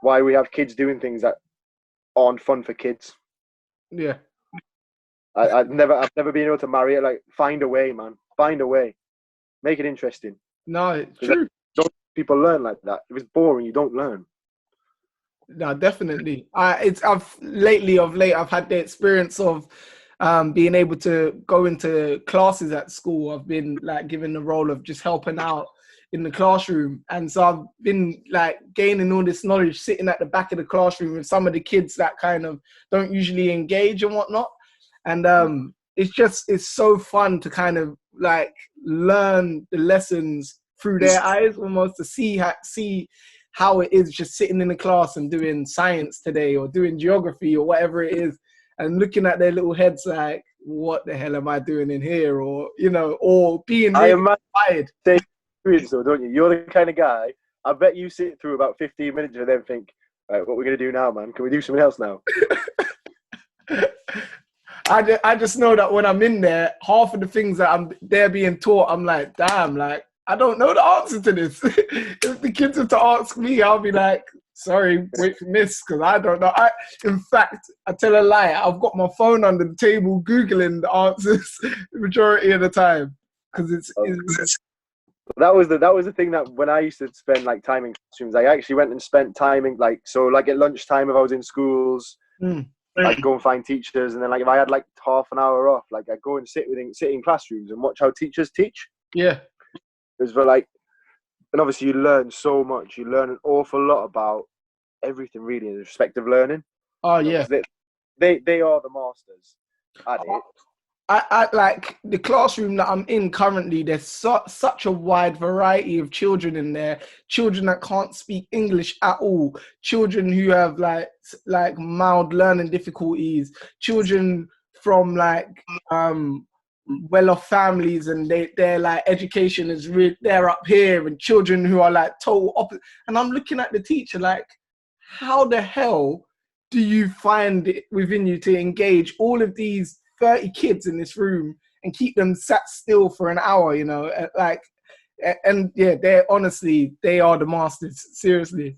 why we have kids doing things that aren't fun for kids. Yeah. I've never been able to marry it. Like, find a way, man. Find a way. Make it interesting. No, it's true. Don't people learn like that? If it's boring, you don't learn. No, definitely. Of late, I've had the experience of being able to go into classes at school. I've been like given the role of just helping out in the classroom, and so I've been like gaining all this knowledge, sitting at the back of the classroom with some of the kids that kind of don't usually engage and whatnot. And it's so fun to kind of like learn the lessons through their eyes, almost to see how it is just sitting in the class and doing science today or doing geography or whatever it is, and looking at their little heads like, what the hell am I doing in here? Or, you know, or being really tired. So, don't you? You're the kind of guy, I bet you sit through about 15 minutes and then think, right, what are we going to do now, man? Can we do something else now? I just know that when I'm in there, half of the things that they're being taught, I'm like, damn, like, I don't know the answer to this. If the kids are to ask me, I'll be like, sorry, wait for miss, because I don't know. In fact, I tell a lie, I've got my phone under the table Googling the answers the majority of the time. Because that was the thing that when I used to spend like time in classrooms, I actually went and spent time in like at lunchtime if I was in schools, I'd go and find teachers, and then like if I had like half an hour off, like I'd go and sit in classrooms and watch how teachers teach. Yeah. It was for like, and obviously you learn so much. You learn an awful lot about everything really in respect of learning. Oh yeah. They are the masters at it. I like the classroom that I'm in currently. There's such a wide variety of children in there. Children that can't speak English at all. Children who have like mild learning difficulties. Children from like well-off families, and their like education is they're up here, and children who are like total opposite. And I'm looking at the teacher like, how the hell do you find it within you to engage all of these 30 kids in this room and keep them sat still for an hour, you know? Like, and yeah, they are the masters, seriously.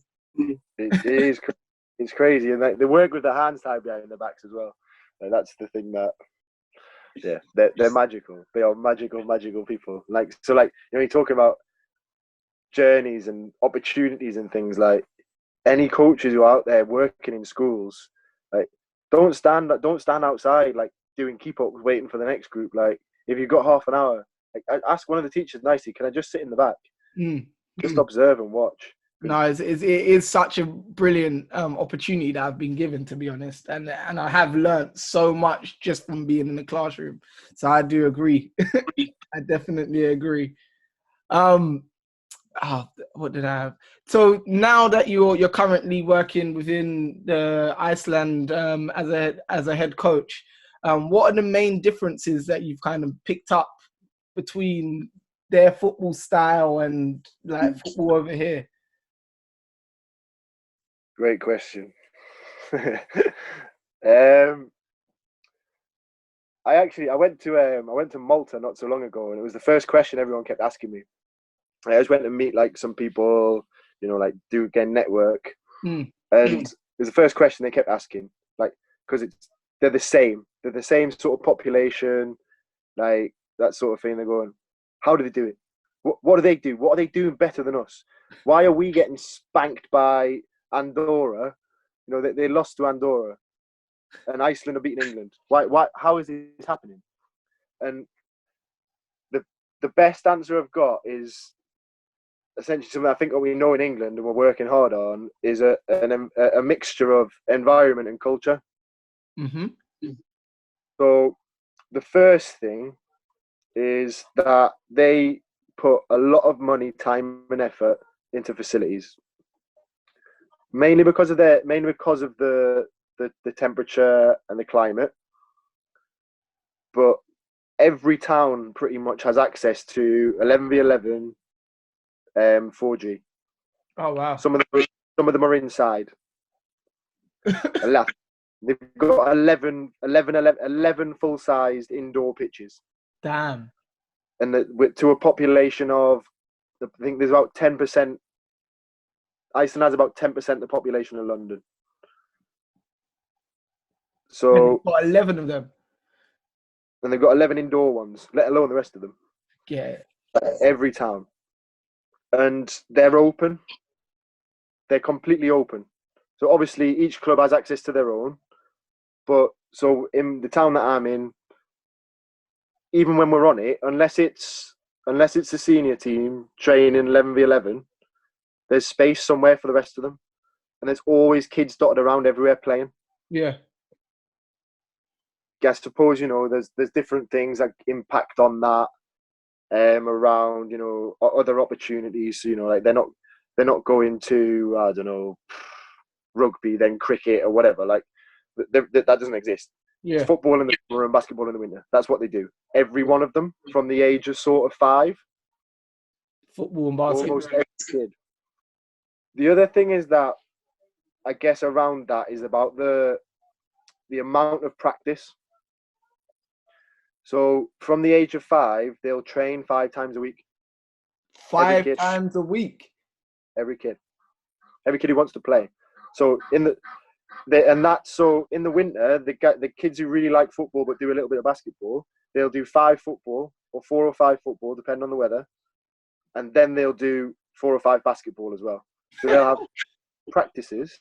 It's crazy, and like, they work with their hands tied behind their backs as well. And that's the thing that, yeah, they're magical. They are magical people. Like, so like, you know, you're talking about journeys and opportunities and things. Like, any coaches who are out there working in schools, like, don't stand outside like doing keep up waiting for the next group. Like, if you've got half an hour, like, ask one of the teachers nicely, can I just sit in the back, just observe and watch? No, it is such a brilliant opportunity that I've been given, to be honest, and I have learnt so much just from being in the classroom. So I do agree. I definitely agree. What did I have? So now that you're currently working within the Iceland as a head coach, what are the main differences that you've kind of picked up between their football style and like football over here? Great question. I went to Malta not so long ago, and it was the first question everyone kept asking me. I just went to meet like some people, you know, like do again network, and it was the first question they kept asking, like, because they're the same sort of population, like that sort of thing. They're going, how do they do it? What do they do? What are they doing better than us? Why are we getting spanked by Andorra? You know, they lost to Andorra, and Iceland are beating England. Why? How is this happening? And the best answer I've got is essentially something I think what we know in England and we're working hard on is a mixture of environment and culture. Mm-hmm. So the first thing is that they put a lot of money, time, and effort into facilities, mainly because of the temperature and the climate. But every town pretty much has access to 11v11 4G. Oh wow! Some of them are inside. They've got 11 full-sized indoor pitches. Damn. And to a population of, I think there's about 10% Iceland has about 10% of the population of London. And So, they've got 11 of them. and they've got 11 indoor ones, let alone the rest of them. Yeah. Every town. And they're open. They're completely open. So obviously each club has access to their own. But so in the town that I'm in, even when we're on it, unless it's the senior team training 11v11, there's space somewhere for the rest of them. And there's always kids dotted around everywhere playing. Yeah. I suppose, you know, there's different things that impact on that around, you know, other opportunities. You know, like they're not going to, I don't know, rugby, then cricket or whatever. Like that doesn't exist. Yeah. It's football in the summer and basketball in the winter. That's what they do. Every one of them from the age of sort of 5. Football and basketball. Almost every kid. The other thing is that I guess around that is about the amount of practice. So from the age of 5, they'll train 5 times a week. 5 times a week. Every kid who wants to play. So in the winter, the kids who really like football but do a little bit of basketball, they'll do 5 football or 4 or 5 football, depending on the weather, and then they'll do 4 or 5 basketball as well. So they'll have practices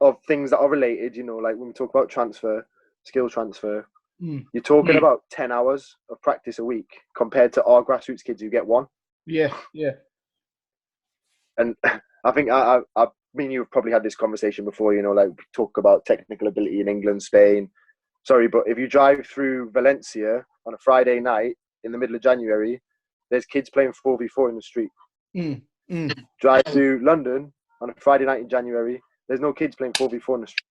of things that are related. You know, like when we talk about skill transfer. You're talking about 10 hours of practice a week compared to our grassroots kids who get 1. Yeah, yeah. And I think I mean, you've probably had this conversation before, you know, like talk about technical ability in England, Spain. Sorry, but if you drive through Valencia on a Friday night in the middle of January, there's kids playing 4v4 in the street. Drive to London on a Friday night in January, there's no kids playing 4v4 in the street.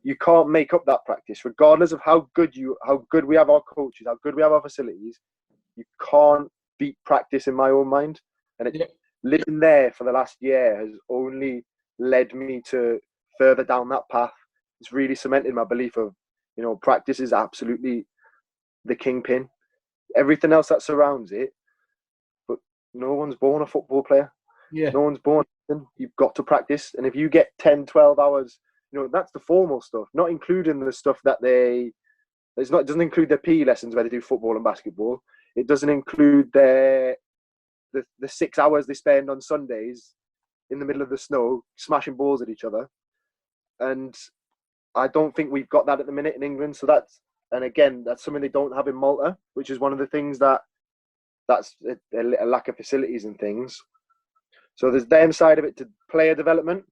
You can't make up that practice, regardless of how good we have our coaches, how good we have our facilities. You can't beat practice in my own mind. And living there for the last year has only led me to further down that path. It's really cemented my belief of, you know, practice is absolutely the kingpin. Everything else that surrounds it, but no one's born a football player. Yeah. No one's born. You've got to practice. And if you get 10, 12 hours, you know, that's the formal stuff, not including the stuff that it doesn't include their PE lessons where they do football and basketball. It doesn't include the 6 hours they spend on Sundays in the middle of the snow smashing balls at each other. And I don't think we've got that at the minute in England. So that's something they don't have in Malta, which is one of the things that's a lack of facilities and things. So there's them side of it to player development.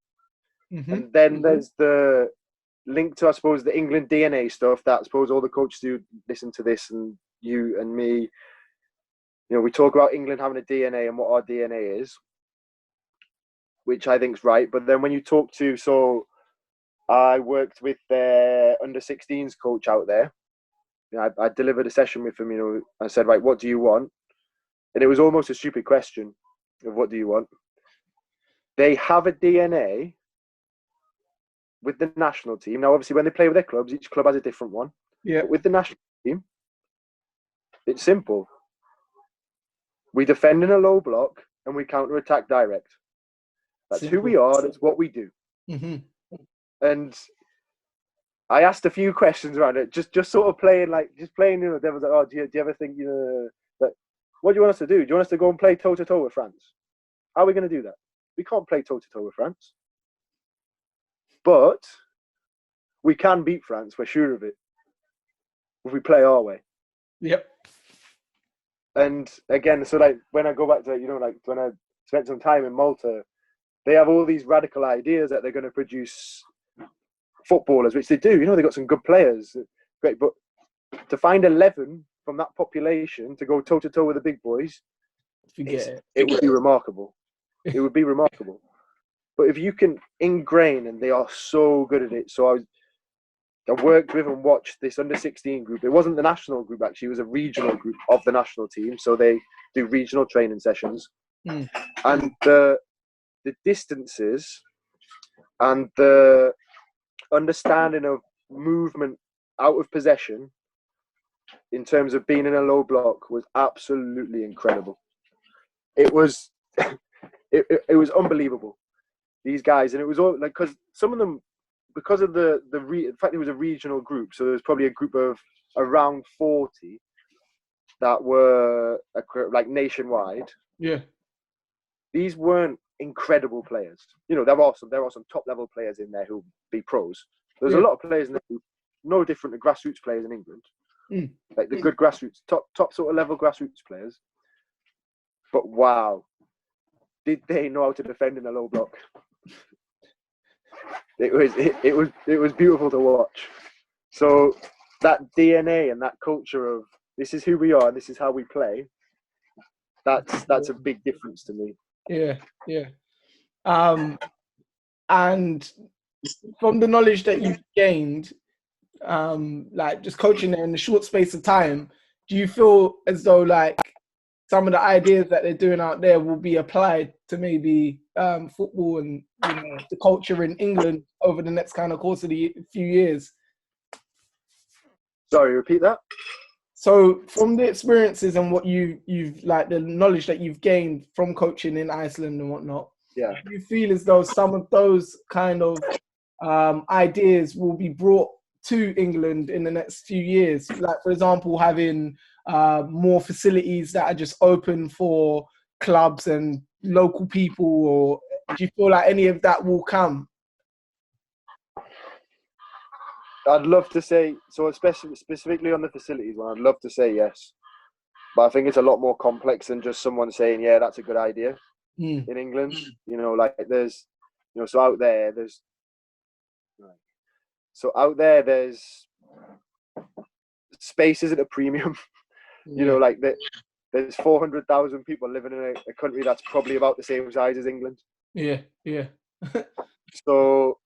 And then there's the link to, I suppose, the England DNA stuff that I suppose all the coaches do listen to this, and you and me, you know, we talk about England having a DNA and what our DNA is, which I think is right. But then when you talk to, so I worked with their under-16s coach out there. You know, I delivered a session with him, you know, I said, right, what do you want? And it was almost a stupid question of what do you want? They have a DNA with the national team. Now, obviously, when they play with their clubs, each club has a different one. Yeah. But with the national team, it's simple. We defend in a low block and we counter-attack direct. That's simple. Who we are. That's what we do. And I asked a few questions around it, just sort of playing, you know, devil's like, oh, do you ever think, you know, that, what do you want us to do? Do you want us to go and play toe-to-toe with France? How are we going to do that? We can't play toe-to-toe with France. But we can beat France, we're sure of it, if we play our way. Yep. And again, so like when I go back to, you know, like when I spent some time in Malta, they have all these radical ideas that they're going to produce footballers, which they do. You know, they've got some good players. Great, but to find 11 from that population to go toe-to-toe with the big boys, it would be remarkable. It would be remarkable. But if you can ingrain, and they are so good at it. So I worked with and watched this under-16 group. It wasn't the national group, actually. It was a regional group of the national team. So they do regional training sessions. And the distances and the understanding of movement out of possession in terms of being in a low block was absolutely incredible. It was it was unbelievable. These guys, and it was all like, because some of them, because of the fact it was a regional group, so there was probably a group of around 40 that were like nationwide. Yeah. These weren't incredible players. You know, there are some top level players in there who'll be pros. There's a lot of players in there who no different to grassroots players in England. Like the good grassroots, top sort of level grassroots players. But wow, did they know how to defend in a low block? It was beautiful to watch. So that DNA and that culture of this is who we are, this is how we play. That's a big difference to me. Yeah. And from the knowledge that you've gained, like just coaching there in a short space of time, do you feel as though like some of the ideas that they're doing out there will be applied to maybe football and the culture in England over the next kind of course of the few years? Sorry, repeat that. So from the experiences and what you've like the knowledge that you've gained from coaching in Iceland and whatnot, do you feel as though some of those kind of ideas will be brought to England in the next few years? Like, for example, having more facilities that are just open for clubs and local people, or do you feel like any of that will come? I'd love to say, so especially specifically on the facilities one, I'd love to say yes. But I think it's a lot more complex than just someone saying, yeah, that's a good idea in England. You know, like there's, so out there, there's spaces at a premium. You know, like there's 400,000 people living in a country that's probably about the same size as England. Yeah. So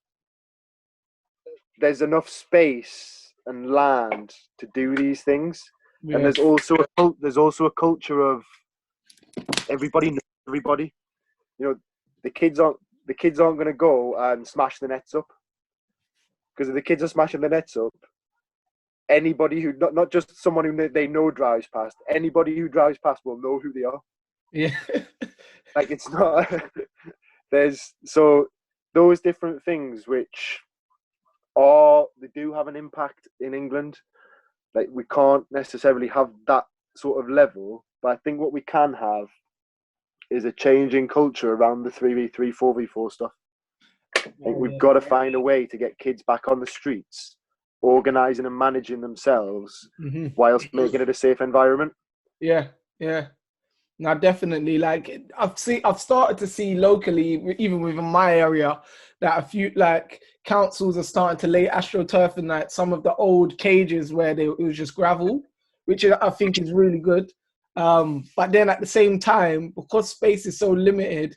there's enough space and land to do these things, and there's also a culture of everybody knows everybody. You know, the kids aren't going to go and smash the nets up, because if the kids are smashing the nets up, anybody who not just someone who they know drives past, anybody who drives past will know who they are. Yeah. Like it's not. There's so those different things which they do have an impact in England. Like we can't necessarily have that sort of level, but I think what we can have is a change in culture around the 3v3, 4v4 stuff. I think we've got to find a way to get kids back on the streets, organising and managing themselves whilst making it a safe environment. Yeah. Now, definitely, like I've started to see locally, even within my area, that a few like councils are starting to lay AstroTurf in like some of the old cages where it was just gravel, which I think is really good. But then at the same time, because space is so limited,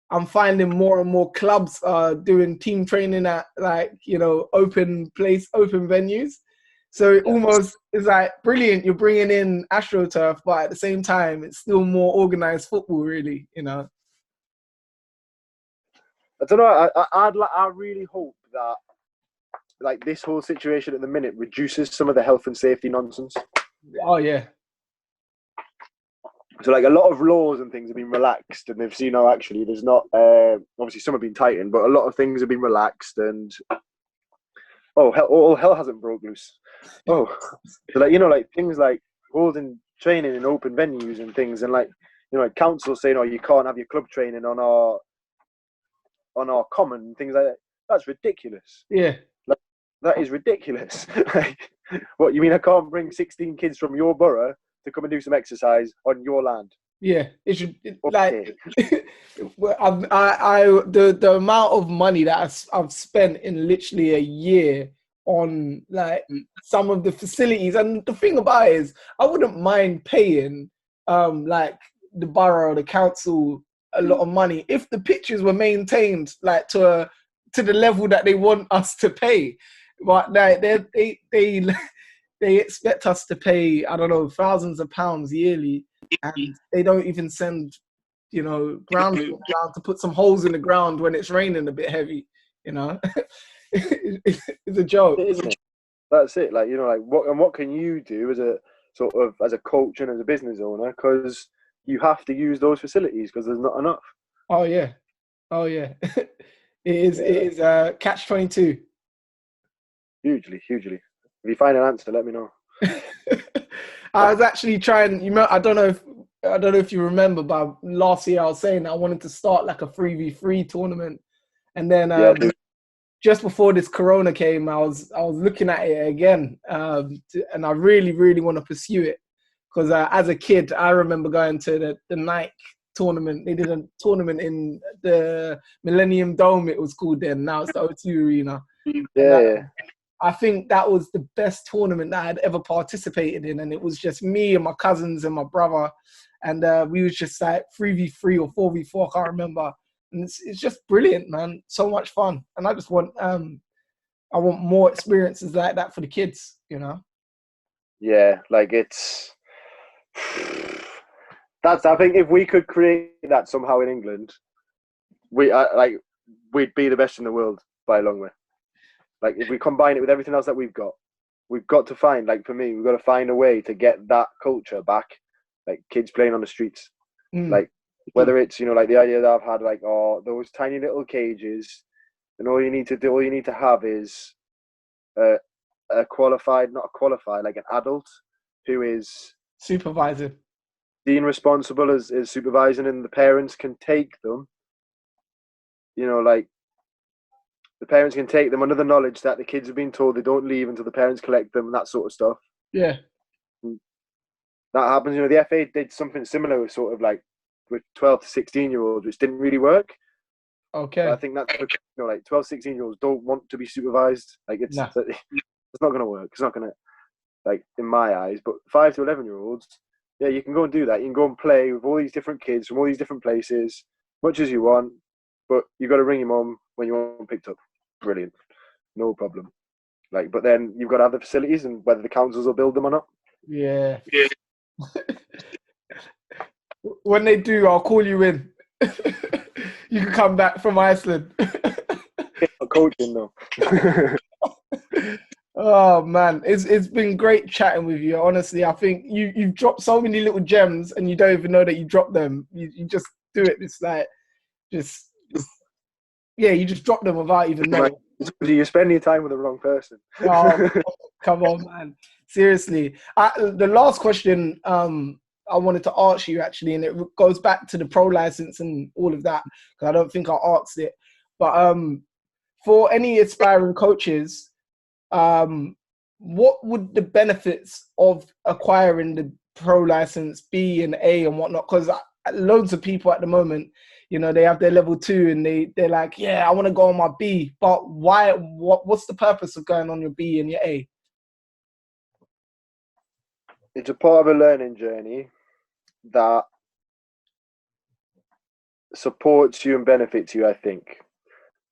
I'm finding more and more clubs are doing team training at open venues. So it almost is like brilliant. You're bringing in AstroTurf, but at the same time, it's still more organized football, really. I don't know. I really hope that like this whole situation at the minute reduces some of the health and safety nonsense. Oh yeah. So like a lot of laws and things have been relaxed, and they've seen actually there's not obviously some have been tightened, but a lot of things have been relaxed, and hell hasn't broke loose. So like things like holding training in open venues and things, and like council saying you can't have your club training on our common and things like that. That's ridiculous. Yeah, like, that is ridiculous. Like, what you mean? I can't bring 16 kids from your borough to come and do some exercise on your land? Yeah, it should like the amount of money that I've spent in literally a year on like some of the facilities, and the thing about it is I wouldn't mind paying like the borough or the council a lot of money if the pitches were maintained like to the level that they want us to pay, but they expect us to pay, I don't know, thousands of pounds yearly, and they don't even send ground to put some holes in the ground when it's raining a bit heavy. It's a joke. That's it. Like what can you do as a sort of as a coach and as a business owner, because you have to use those facilities because there's not enough. Oh yeah. Oh yeah. It Yeah, is catch 22. hugely, hugely. If you find an answer, let me know. I was actually trying, I don't know if you remember, but last year I was saying I wanted to start like a 3v3 tournament. And then Yeah, dude. just before this corona came, I was looking at it again. And I really, really want to pursue it. Because as a kid, I remember going to the Nike tournament. They did a tournament in the Millennium Dome, it was called then. Now it's the O2 Arena. And Yeah, yeah. I think that was the best tournament that I'd ever participated in. And it was just me and my cousins and my brother. And we was just like 3v3 or 4v4, I can't remember. And it's just brilliant, man. So much fun. And I want more experiences like that for the kids, you know? Yeah, like that's. I think if we could create that somehow in England, we'd be the best in the world by a long way. Like if we combine it with everything else that we've got to find. Like for me, we've got to find a way to get that culture back. Like kids playing on the streets, Mm. like whether it's like the idea that I've had, like those tiny little cages, and all you need to have is a qualified, not a qualified, like an adult who is Supervisor. being responsible as supervising, and the parents can take them, like the parents can take them under the knowledge that the kids have been told they don't leave until the parents collect them and that sort of stuff. Yeah. And that happens. The FA did something similar with sort of like with 12 to 16-year-olds, which didn't really work. But I Okay. think that's like 12, 16-year-olds don't want to be supervised. Like it's Nah. not going to work. It's not going to, like in my eyes. But 5 to 11-year-olds, yeah, you can go and do that. You can go and play with all these different kids from all these different places, much as you want. But you got to ring your mum when you want picked up. Brilliant, no problem. Like, but then you've got to have the facilities, and whether the councils will build them or not. Yeah. When they do, I'll call you in. You can come back from Iceland. Not coaching though. Oh man, it's been great chatting with you. Honestly, I think you've dropped so many little gems, and you don't even know that you dropped them. You just do it. It's like just yeah, you just drop them without even knowing. You're spending your time with the wrong person. Oh, come on, man. Seriously. The last question I wanted to ask you actually, and it goes back to the pro license and all of that, because I don't think I asked it. But for any aspiring coaches, what would the benefits of acquiring the pro license B and A and whatnot? Because loads of people at the moment, they have their level 2 and they're like, yeah, I want to go on my B, but why? What's the purpose of going on your B and your A? It's a part of a learning journey that supports you and benefits you, I think.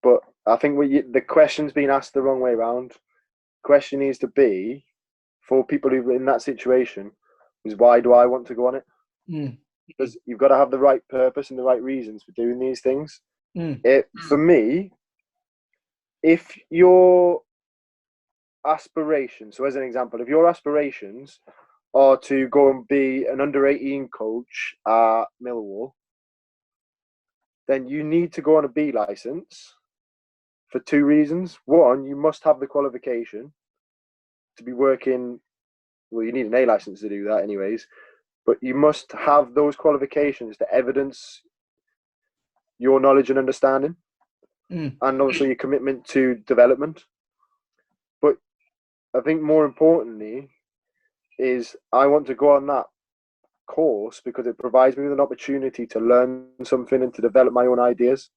But I think the question's been asked the wrong way around. Question needs to be, for people who are in that situation, is why do I want to go on it? Mm. Because you've got to have the right purpose and the right reasons for doing these things. Mm. For me, if your aspirations, so as an example, if your aspirations are to go and be an under-18 coach at Millwall, then you need to go on a B license for 2 reasons. One, you must have the qualification to be working. Well, you need an A license to do that anyways, but you must have those qualifications to evidence your knowledge and understanding, and also your commitment to development. But I think more importantly is I want to go on that course because it provides me with an opportunity to learn something and to develop my own ideas.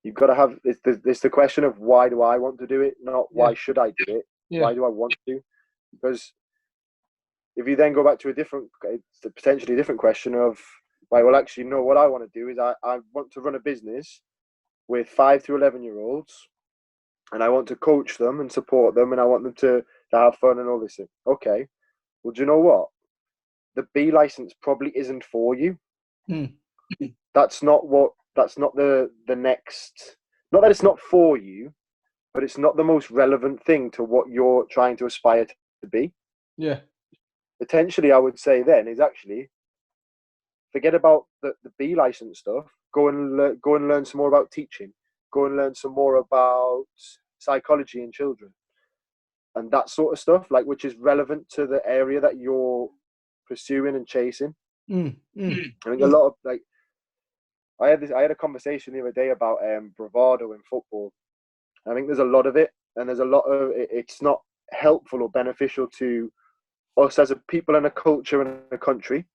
You've got to have it's the question of why do I want to do it, not why should I do it. Why do I want to? Because if you then go back to a potentially different question of, right, well, actually, no, what I want to do is I want to run a business with 5 to 11-year-olds, and I want to coach them and support them, and I want them to have fun and all this thing. Okay, well, do you know what? The B license probably isn't for you. That's not the next, not that it's not for you, but it's not the most relevant thing to what you're trying to aspire to be. Yeah. Potentially, I would say then is actually forget about the B license stuff. go and learn some more about teaching, go and learn some more about psychology in children, and that sort of stuff, like, which is relevant to the area that you're pursuing and chasing. I think a lot of, like, I had a conversation the other day about bravado in football. I think there's a lot of it, and there's a lot of it's not helpful or beneficial to us as a people and a culture and a country.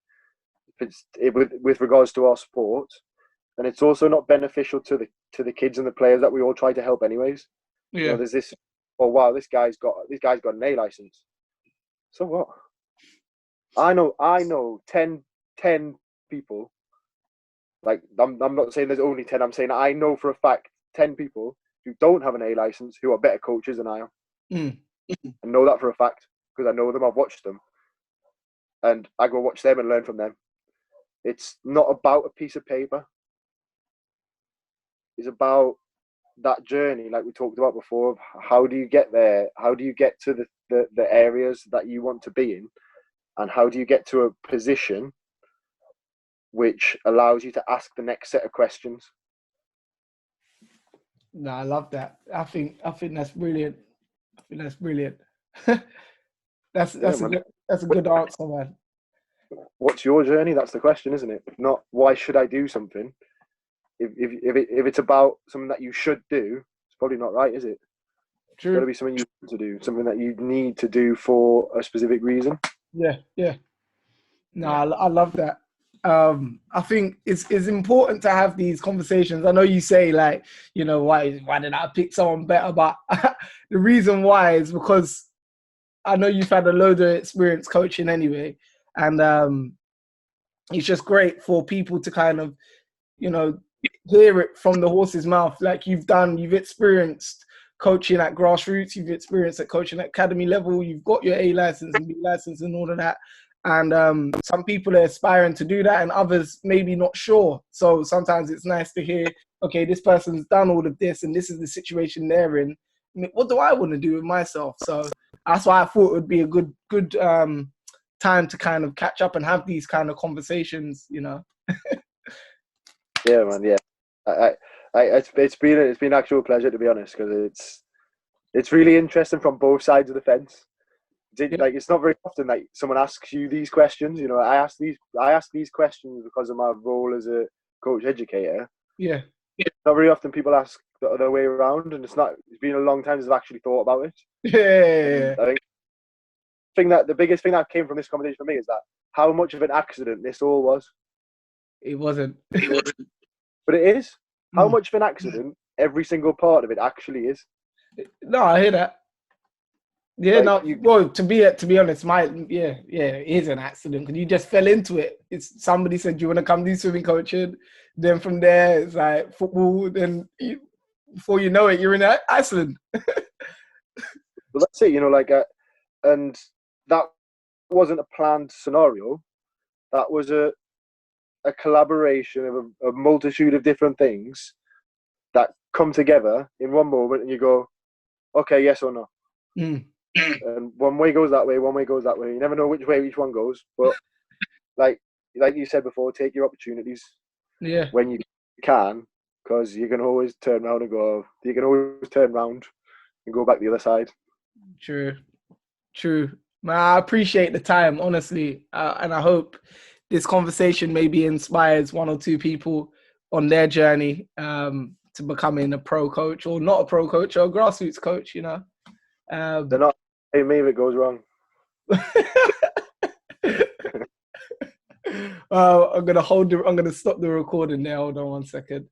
With regards to our sport, and it's also not beneficial to the kids and the players that we all try to help anyways. Yeah. You know, there's this, oh wow, this guy's got an A license. So what? I know 10 people. Like, I'm not saying there's only 10. I'm saying I know for a fact 10 people who don't have an A license who are better coaches than I am. I know that for a fact because I know them. I've watched them, and I go watch them and learn from them. It's not about a piece of paper. It's about that journey, like we talked about before, of how do you get there? How do you get to the areas that you want to be in? And how do you get to a position which allows you to ask the next set of questions? No, I love that. I think that's brilliant. I think that's brilliant. that's a good answer, man. What's your journey? That's the question, isn't it? Not why should I do something. If it's about something that you should do, it's probably not right, is it? True. It's got to be something you want to do, something that you need to do for a specific reason. Yeah. No, I love that. I think it's important to have these conversations. I know you say, like, you know, why did I pick someone better? But the reason why is because I know you've had a load of experience coaching anyway. And it's just great for people to kind of, you know, hear it from the horse's mouth. Like you've experienced coaching at Grassroots, you've experienced at coaching at academy level, you've got your A license and B license and all of that. And some people are aspiring to do that and others maybe not sure. So sometimes it's nice to hear, okay, this person's done all of this and this is the situation they're in. What do I want to do with myself? So that's why I thought it would be a good time to kind of catch up and have these kind of conversations, you know. Yeah, man. Yeah, it's been an actual pleasure, to be honest, because it's really interesting from both sides of the fence. Like, it's not very often that someone asks you these questions. You know, I ask these questions because of my role as a coach educator. Yeah. Not very often people ask the other way around, and it's been a long time since I've actually thought about it. Yeah. I think the biggest thing that came from this conversation for me is that how much of an accident this all was. It wasn't. But it is. How much of an accident every single part of it actually is. No, I hear that. Yeah, like, well, to be honest, it is an accident because you just fell into it. It's somebody said, "Do you want to come do swimming coaching?" Then from there, it's like football. Then before you know it, you're in Iceland. Well, that's it. You know, like, and that wasn't a planned scenario. That was a collaboration of a multitude of different things that come together in one moment, and you go, "Okay, yes or no." And one way goes that way, one way goes that way. You never know which way each one goes. But like you said before, take your opportunities when you can, because you can always turn around and go. You can always turn around and go back the other side. True. Man, I appreciate the time, honestly, and I hope this conversation maybe inspires one or two people on their journey to becoming a pro coach or not a pro coach or a grassroots coach. You know. They're not paying me if it goes wrong. I'm gonna stop the recording now. Hold on 1 second.